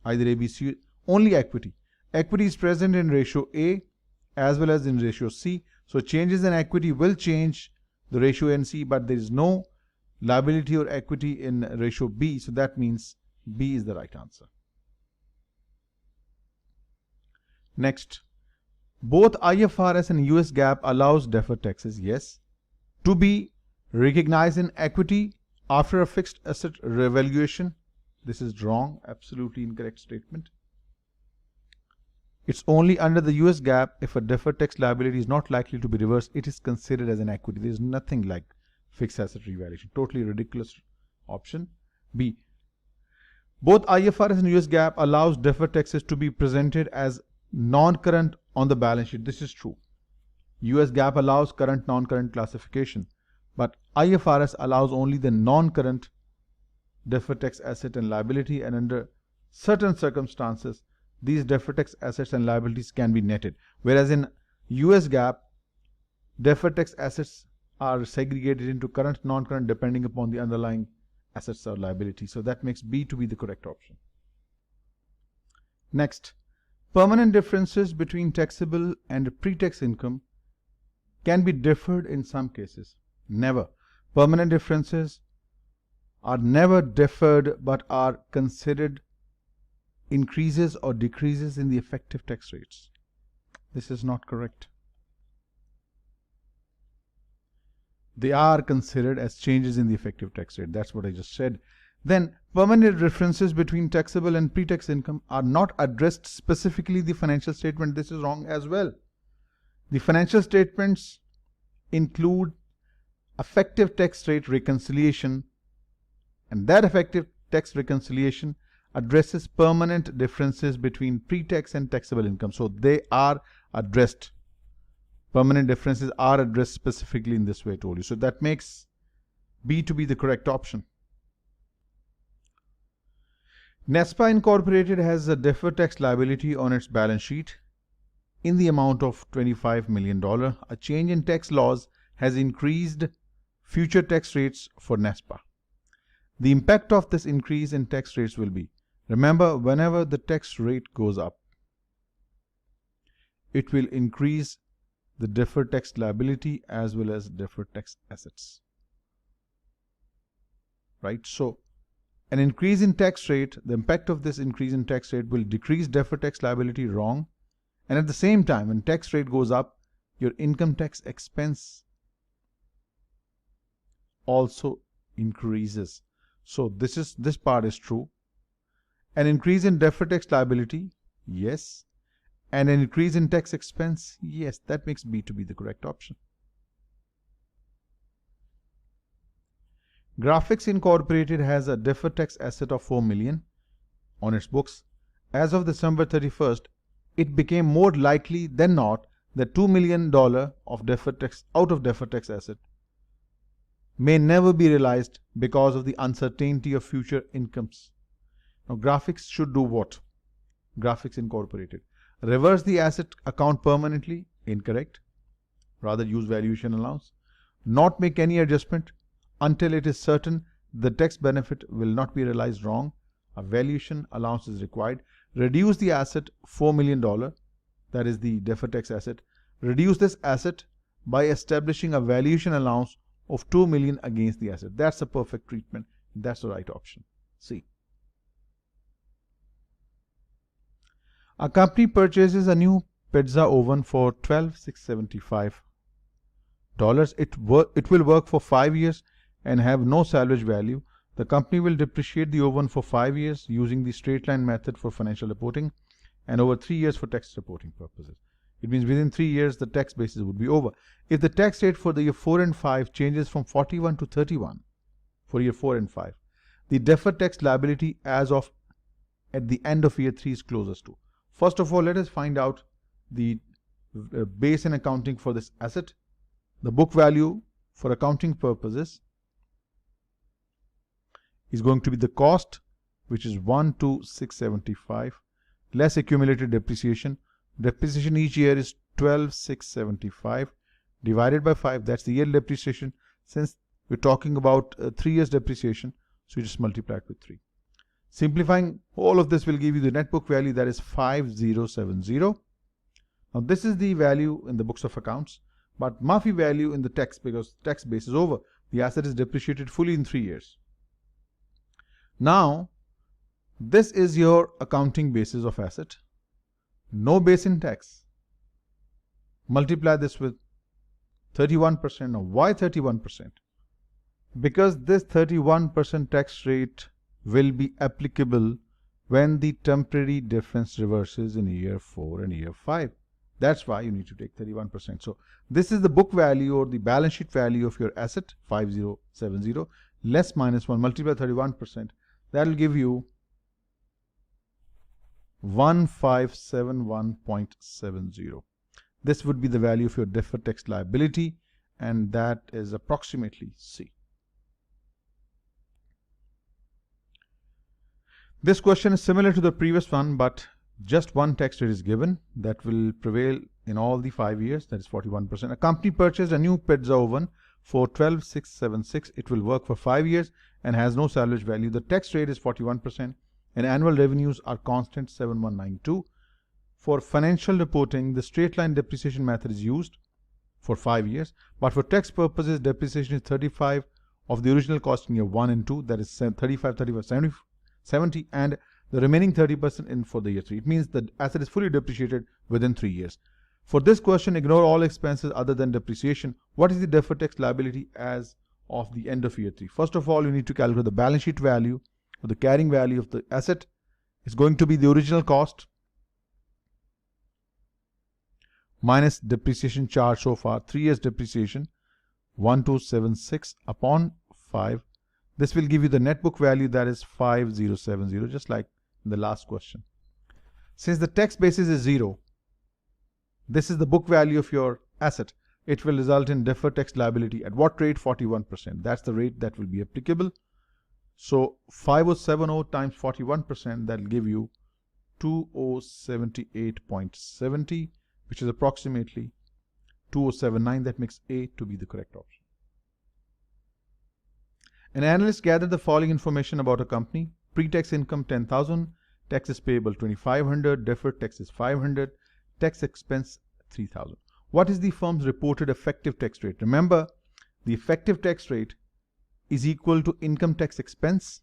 either A, B, C, only equity. Equity is present in ratio A as well as in ratio C. So changes in equity will change the ratio A and C, but there is no liability or equity in ratio B. So that means B is the right answer. Next, Both IFRS and US GAAP allows deferred taxes, yes, to be recognized in equity after a fixed asset revaluation. This is wrong, absolutely incorrect statement. It's only under the US GAAP if a deferred tax liability is not likely to be reversed, it is considered as an equity. There is nothing like fixed asset revaluation. Totally ridiculous option. B. Both IFRS and US GAAP allows deferred taxes to be presented as non-current on the balance sheet. This is true. US GAAP allows current non-current classification, but IFRS allows only the non-current deferred tax asset and liability, and under certain circumstances these deferred tax assets and liabilities can be netted, whereas in US GAAP deferred tax assets are segregated into current, non-current depending upon the underlying assets or liability. So that makes B to be the correct option. Next, permanent differences between taxable and pre-tax income can be deferred in some cases. Never. Permanent differences are never deferred but are considered increases or decreases in the effective tax rates. This is not correct. They are considered as changes in the effective tax rate. That's what I just said. Then, permanent differences between taxable and pre-tax income are not addressed specifically in the financial statement. This is wrong as well. The financial statements include effective tax rate reconciliation, and that effective tax reconciliation addresses permanent differences between pre-tax and taxable income. So they are addressed. Permanent differences are addressed specifically in this way I told you. So that makes B to be the correct option. NESPA Incorporated has a deferred tax liability on its balance sheet in the amount of $25 million. A change in tax laws has increased future tax rates for NESPA. The impact of this increase in tax rates will be, remember, whenever the tax rate goes up, it will increase the deferred tax liability as well as deferred tax assets. Right? So, an increase in tax rate, the impact of this increase in tax rate will decrease deferred tax liability, wrong. And at the same time, when tax rate goes up, your income tax expense also increases. So this part is true. An increase in deferred tax liability, yes. And an increase in tax expense, yes. That makes B to be the correct option. Graphics Incorporated has a deferred tax asset of $4 million on its books. As of December 31st, it became more likely than not that $2 million of deferred tax asset may never be realized because of the uncertainty of future incomes. Now, Graphics should do what? Graphics Incorporated. Reverse the asset account permanently? Incorrect. Rather use valuation allowance. Not make any adjustment until it is certain the tax benefit will not be realized, wrong. A valuation allowance is required. Reduce the asset $4 million, that is the deferred tax asset. Reduce this asset by establishing a valuation allowance of $2 million against the asset. That's a perfect treatment. That's the right option. C. A company purchases a new pizza oven for $12,675. It will work for 5 years and have no salvage value. The company will depreciate the oven for 5 years using the straight line method for financial reporting and over 3 years for tax reporting purposes. It means within 3 years the tax basis would be over. If the tax rate for the year 4 and 5 changes from 41 to 31 for year 4 and 5, the deferred tax liability as of at the end of year 3 is closest to. First of all, let us find out the base in accounting for this asset. The book value for accounting purposes is going to be the cost, which is 12675 less accumulated depreciation. Depreciation each year is 12675 divided by 5. That's the yearly depreciation. Since we're talking about 3 years depreciation, so you just multiply it with 3. Simplifying all of this will give you the net book value, that is 5070. Now this is the value in the books of accounts, but Mafi value in the tax, because tax base is over. The asset is depreciated fully in 3 years. Now this is your accounting basis of asset. No base in tax. multiply this with 31%. Now, why 31%? Because this 31% tax rate will be applicable when the temporary difference reverses in year 4 and year 5. That's why you need to take 31%. So this is the book value or the balance sheet value of your asset, 5070, less minus 1, multiply 31%. That will give you 1571.70. This would be the value of your deferred tax liability, and that is approximately C. This question is similar to the previous one, but just one tax rate is given that will prevail in all the 5 years, that is 41%. A company purchased a new pizza oven for 12,676. It will work for 5 years and has no salvage value. The tax rate is 41% and annual revenues are constant 7192. For financial reporting, the straight line depreciation method is used for 5 years, but for tax purposes, depreciation is 35 of the original cost in year 1 and 2, that is 35, 70, and the remaining 30% in for the year 3. It means the asset is fully depreciated within 3 years. For this question, ignore all expenses other than depreciation. What is the deferred tax liability as of the end of year 3? First of all, you need to calculate the balance sheet value or the carrying value of the asset. It's going to be the original cost minus depreciation charge so far, 3 years depreciation, 1276 upon 5. This will give you the net book value, that is 5070, just like in the last question. Since the tax basis is 0, this is the book value of your asset. It will result in deferred tax liability at what rate? 41%. That's the rate that will be applicable. So 5070 times 41%, that will give you 2078.70, which is approximately 2079. That makes A to be the correct option. An analyst gathered the following information about a company: pre-tax income 10,000, taxes payable 2,500, deferred taxes 500, tax expense 3,000. What is the firm's reported effective tax rate? Remember, the effective tax rate is equal to income tax expense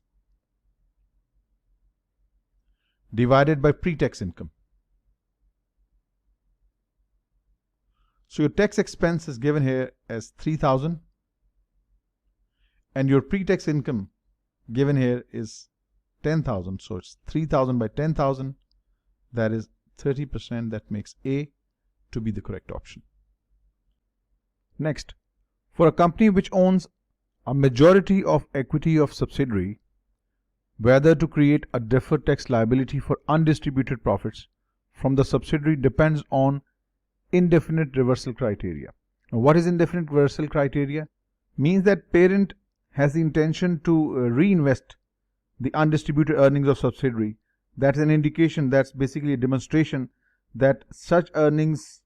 divided by pre-tax income. So your tax expense is given here as 3,000 and your pre-tax income given here is 10,000. So it's 3,000 by 10,000, that is 30%. That makes A to be the correct option. Next, for a company which owns a majority of equity of subsidiary, whether to create a deferred tax liability for undistributed profits from the subsidiary depends on indefinite reversal criteria. Now, what is indefinite reversal criteria? Means that parent has the intention to reinvest the undistributed earnings of subsidiary. That's an indication, that's basically a demonstration that such earnings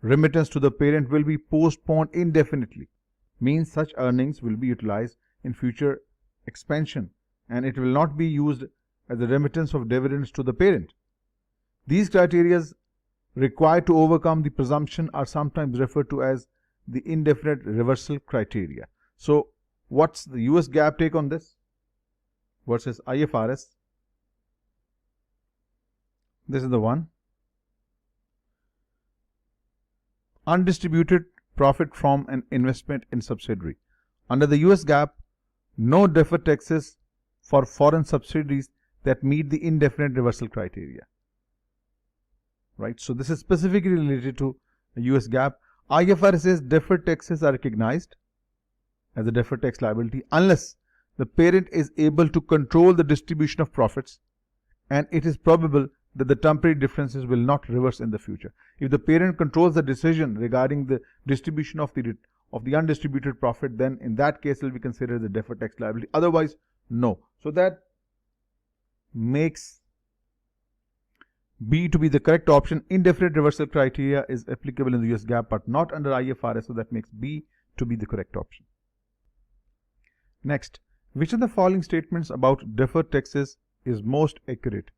remittance to the parent will be postponed indefinitely. Means such earnings will be utilized in future expansion and it will not be used as a remittance of dividends to the parent. These criteria required to overcome the presumption are sometimes referred to as the indefinite reversal criteria. So what's the US GAAP take on this versus IFRS? This is the one. Undistributed profit from an investment in subsidiary. Under the US GAAP, no deferred taxes for foreign subsidiaries that meet the indefinite reversal criteria. Right? So this is specifically related to the US GAAP. IFRS says deferred taxes are recognized as a deferred tax liability unless the parent is able to control the distribution of profits and it is probable that the temporary differences will not reverse in the future. If the parent controls the decision regarding the distribution of the undistributed profit, then in that case it will be considered the deferred tax liability. Otherwise, no. So that makes B to be the correct option. Indefinite reversal criteria is applicable in the US GAAP but not under IFRS, so that makes B to be the correct option. Next, which of the following statements about deferred taxes is most accurate?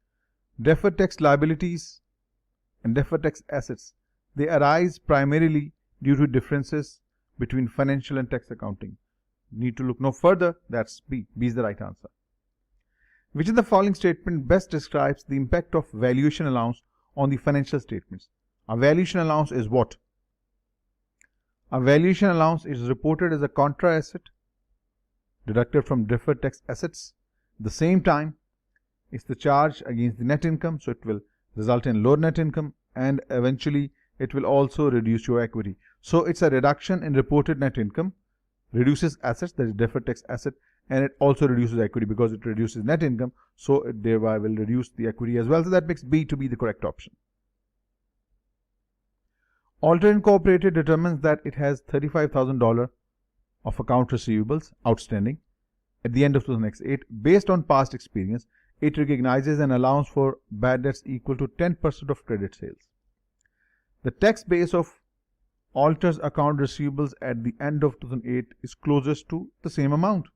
Deferred tax liabilities and deferred tax assets, they arise primarily due to differences between financial and tax accounting. Need to look no further, that's B. B is the right answer. Which of the following statement best describes the impact of valuation allowance on the financial statements? A valuation allowance is what? A valuation allowance is reported as a contra asset deducted from deferred tax assets. At the same time, it's the charge against the net income, so it will result in lower net income, and eventually it will also reduce your equity. So it's a reduction in reported net income, reduces assets, that is deferred tax asset, and it also reduces equity because it reduces net income, so it thereby will reduce the equity as well. So that makes B to be the correct option. Alter Incorporated determines that it has $35,000 of account receivables outstanding at the end of 2008. Based on past experience, it recognizes an allowance for bad debts equal to 10% of credit sales. The tax base of Alter's account receivables at the end of 2008 is closest to the same amount.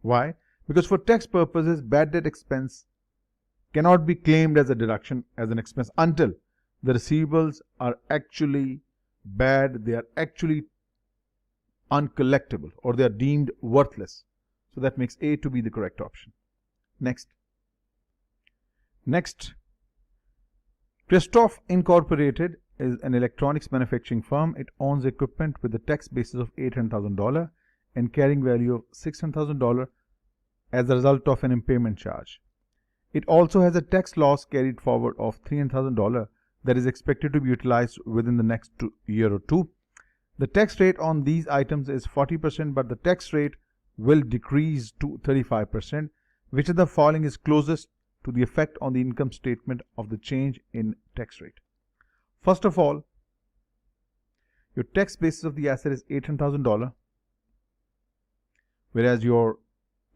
Why? Because for tax purposes, bad debt expense cannot be claimed as a deduction, as an expense, until the receivables are actually bad, they are actually uncollectible, or they are deemed worthless. So that makes A to be the correct option. Next, Christoph Incorporated is an electronics manufacturing firm. It owns equipment with a tax basis of $800,000 and carrying value of $600,000 as a result of an impairment charge. It also has a tax loss carried forward of $300,000 that is expected to be utilized within the next year or two. The tax rate on these items is 40%, but the tax rate will decrease to 35%. Which of the following is closest to the effect on the income statement of the change in tax rate? First of all, your tax basis of the asset is $800,000, whereas your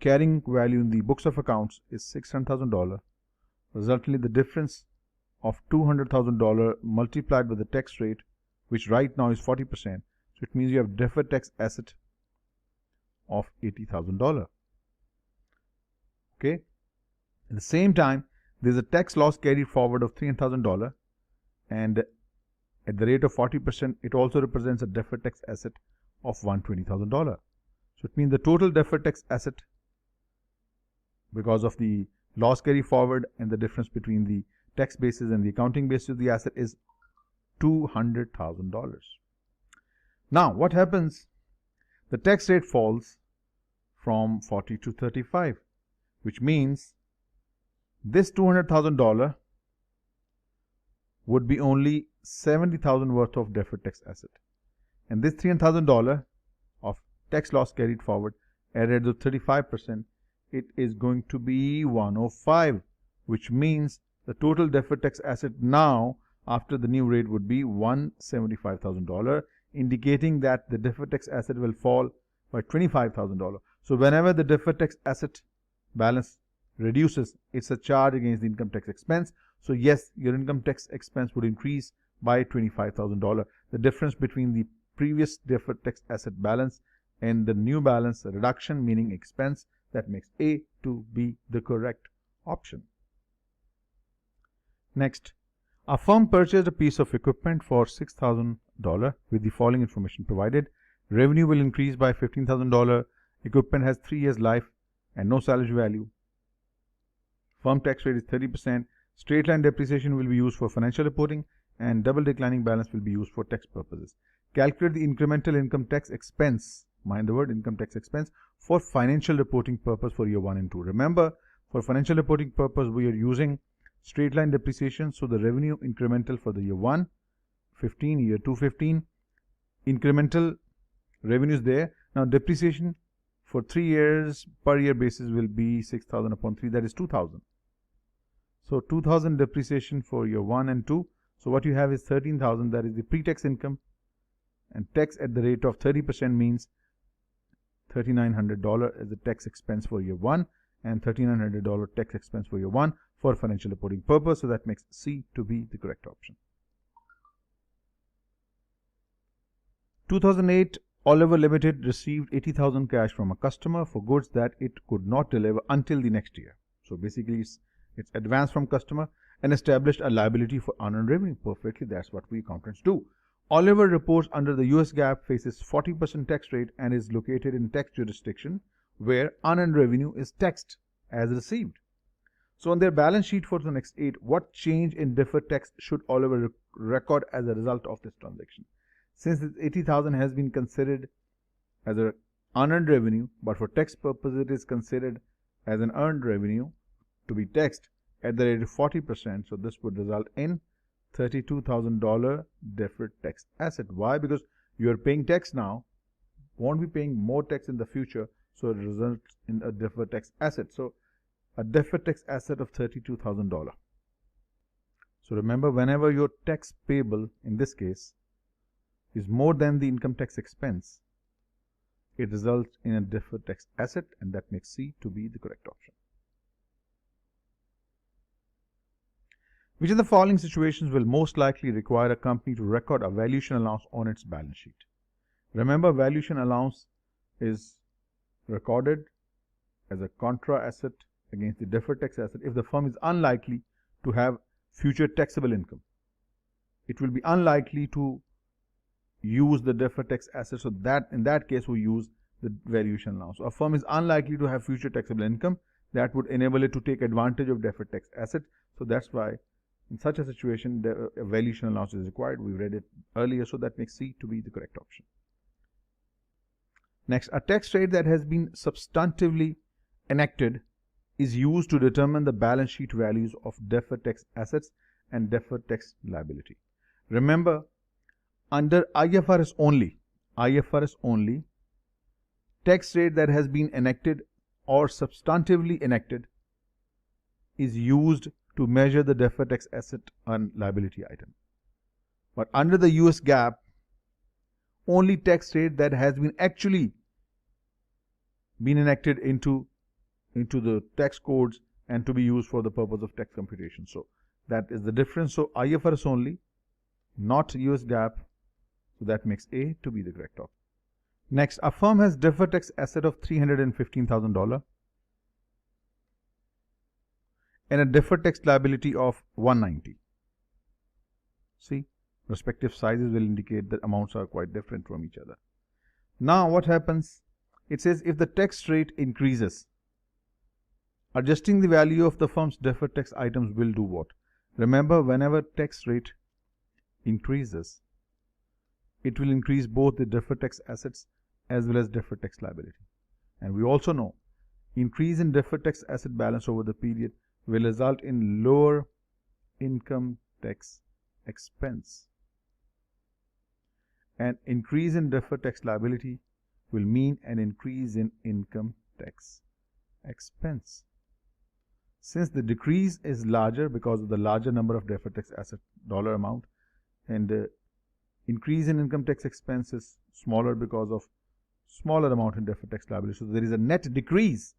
carrying value in the books of accounts is $600,000. Resultantly, the difference of $200,000 multiplied by the tax rate, which right now is 40%. So it means you have deferred tax asset of $80,000. Okay. At the same time, there is a tax loss carried forward of $300,000, and at the rate of 40%, it also represents a deferred tax asset of $120,000. So it means the total deferred tax asset, because of the loss carry forward and the difference between the tax basis and the accounting basis of the asset, is $200,000. Now, what happens? The tax rate falls from 40 to 35, which means this $200,000 would be only $70,000 worth of deferred tax asset, and this $300,000 of tax loss carried forward added to 35%, it is going to be 105, which means the total deferred tax asset now after the new rate would be $175,000, indicating that the deferred tax asset will fall by $25,000. So whenever the deferred tax asset balance reduces, it's a charge against the income tax expense. So yes, your income tax expense would increase by $25,000. The difference between the previous deferred tax asset balance and the new balance, a reduction, meaning expense. That makes A to be the correct option. Next, a firm purchased a piece of equipment for $6,000 with the following information provided. Revenue will increase by $15,000. Equipment has 3 years life and no salvage value. Firm tax rate is 30%. Straight line depreciation will be used for financial reporting, and double declining balance will be used for tax purposes. Calculate the incremental income tax expense, mind the word income tax expense, for financial reporting purpose for year 1 and 2. Remember, for financial reporting purpose, we are using straight line depreciation. So the revenue incremental for the year 1, 15, year 2, 15. Incremental revenues there. Now depreciation for 3 years per year basis will be 6,000 upon 3, that is 2,000. So 2,000 depreciation for year 1 and 2. So what you have is 13,000, that is the pre-tax income, and tax at the rate of 30% means $3,900 as the tax expense for year 1 and $1,300 tax expense for year 1 for financial reporting purpose. So that makes C to be the correct option. 2008, Oliver Limited received 80,000 cash from a customer for goods that it could not deliver until the next year. So basically it's advance from customer and established a liability for unearned revenue. Perfectly, that's what we accountants do. Oliver reports under the US GAAP, faces 40% tax rate and is located in tax jurisdiction where unearned revenue is taxed as received. So on their balance sheet for the next 8, what change in deferred tax should Oliver record as a result of this transaction? Since this 80,000 has been considered as an unearned revenue, but for tax purposes it is considered as an earned revenue to be taxed at the rate of 40%. So this would result in $32,000 deferred tax asset. Why? Because you are paying tax now, won't be paying more tax in the future, so it results in a deferred tax asset. So a deferred tax asset of $32,000. So remember, whenever your tax payable in this case is more than the income tax expense, it results in a deferred tax asset, and that makes C to be the correct option. Which of the following situations will most likely require a company to record a valuation allowance on its balance sheet? Remember, valuation allowance is recorded as a contra asset against the deferred tax asset if the firm is unlikely to have future taxable income. It will be unlikely to use the deferred tax asset, so that in that case we use the valuation allowance. So a firm is unlikely to have future taxable income, that would enable it to take advantage of deferred tax asset. So that's why in such a situation the valuation allowance is required. We read it earlier, so that makes C to be the correct option. Next, a tax rate that has been substantively enacted is used to determine the balance sheet values of deferred tax assets and deferred tax liability. Remember, under IFRS only, tax rate that has been enacted or substantively enacted is used to measure the deferred tax asset and liability item. But under the US GAAP, only tax rate that has been actually been enacted into the tax codes and to be used for the purpose of tax computation. So that is the difference. So IFRS only, not US GAAP. So that makes A to be the correct option. Next, a firm has deferred tax asset of $315,000 and a deferred tax liability of $190,000. See, respective sizes will indicate that amounts are quite different from each other. Now what happens? It says if the tax rate increases, adjusting the value of the firm's deferred tax items will do what? Remember, whenever tax rate increases, it will increase both the deferred tax assets as well as deferred tax liability. And we also know increase in deferred tax asset balance over the period will result in lower income tax expense, and increase in deferred tax liability will mean an increase in income tax expense. Since the decrease is larger because of the larger number of deferred tax asset dollar amount, and increase in income tax expense is smaller because of smaller amount in deferred tax liability. So there is a net decrease.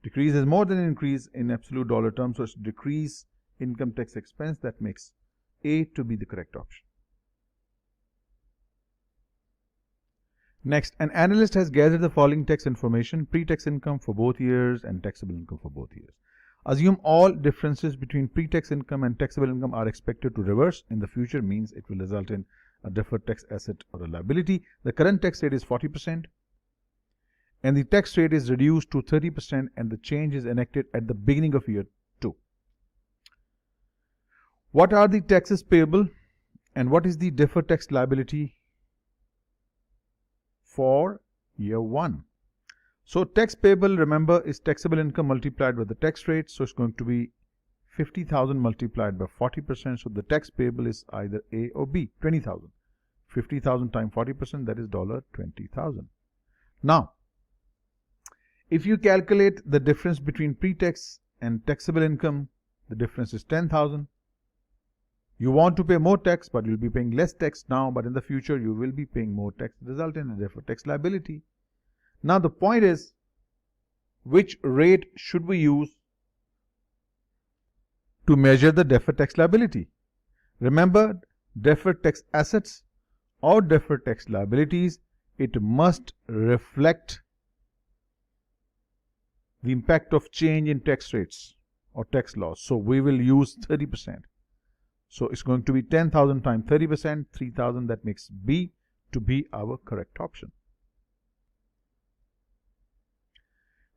Decrease is more than an increase in absolute dollar terms, so it's decrease income tax expense. That makes A to be the correct option. Next, an analyst has gathered the following tax information: pre-tax income for both years and taxable income for both years. Assume all differences between pre-tax income and taxable income are expected to reverse in the future, means it will result in a deferred tax asset or a liability. The current tax rate is 40% and the tax rate is reduced to 30%, and the change is enacted at the beginning of year 2. What are the taxes payable and what is the deferred tax liability for year 1? So tax payable, remember, is taxable income multiplied by the tax rate. So it's going to be 50,000 multiplied by 40%. So the tax payable is either A or B. 20,000. 50,000 times 40%, that is $20,000. Now, if you calculate the difference between pre-tax and taxable income, the difference is 10,000. You want to pay more tax, but you'll be paying less tax now, but in the future you will be paying more tax, result in a deferred tax liability. Now the point is, which rate should we use to measure the deferred tax liability? Remember, deferred tax assets or deferred tax liabilities, it must reflect the impact of change in tax rates or tax laws. So we will use 30%. So it's going to be 10,000 times 30%, 3,000. That makes B to be our correct option.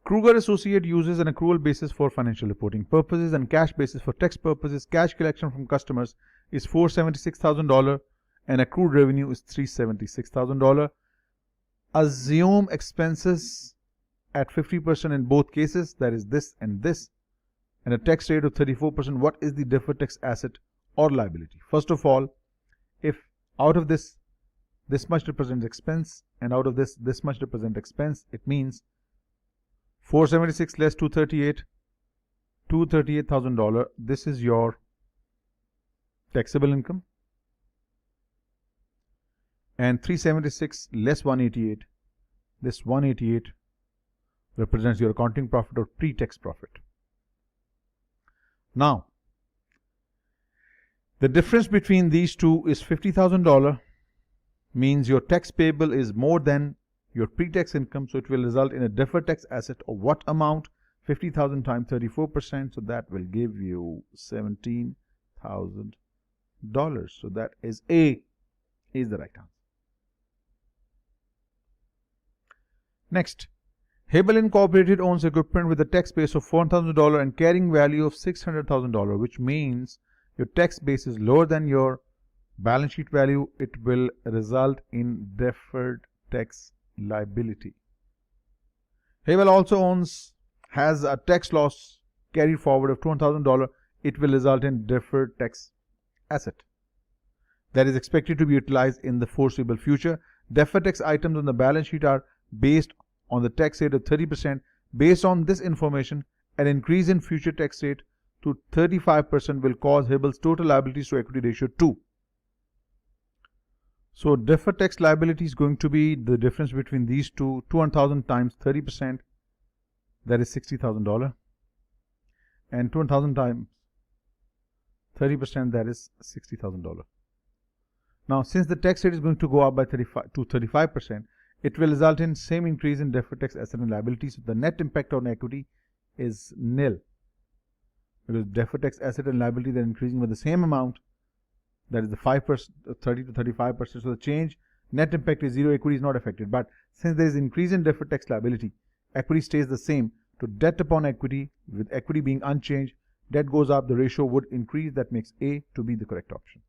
Kruger Associate uses an accrual basis for financial reporting purposes and cash basis for tax purposes. Cash collection from customers is $476,000 and accrued revenue is $376,000. Assume expenses at 50% in both cases, that is this, and a tax rate of 34%. What is the deferred tax asset or liability? First of all, if out of this much represents expense and out of this much represents expense, it means 476 less 238, $238,000. This is your taxable income. And 376 less 188, this 188 represents your accounting profit or pre-tax profit. Now, the difference between these two is $50,000, means your tax payable is more than your pre-tax income, so it will result in a deferred tax asset of what amount? 50,000 times 34%, so that will give you $17,000. So that is A, is the right answer. Next, Hebel Incorporated owns equipment with a tax base of $4,000 and carrying value of $600,000, which means your tax base is lower than your balance sheet value. It will result in deferred tax liability. Hebel also has a tax loss carried forward of $200,000. It will result in deferred tax asset that is expected to be utilized in the foreseeable future. Deferred tax items on the balance sheet are based on the tax rate of 30%. Based on this information, an increase in future tax rate to 35% will cause Hebel's total liabilities to equity ratio 2. So deferred tax liability is going to be the difference between these two, 200,000 times 30%, that is $60,000, and 200,000 times 30%, that is $60,000. Now, since the tax rate is going to go up by 35%, it will result in same increase in deferred tax asset and liability. So the net impact on equity is nil, because deferred tax asset and liability, they're increasing by the same amount, that is the 5%, 30 to 35%. So the change net impact is zero, equity is not affected. But since there is increase in deferred tax liability, equity stays the same. To debt upon equity, with equity being unchanged, debt goes up, the ratio would increase. That makes A to be the correct option.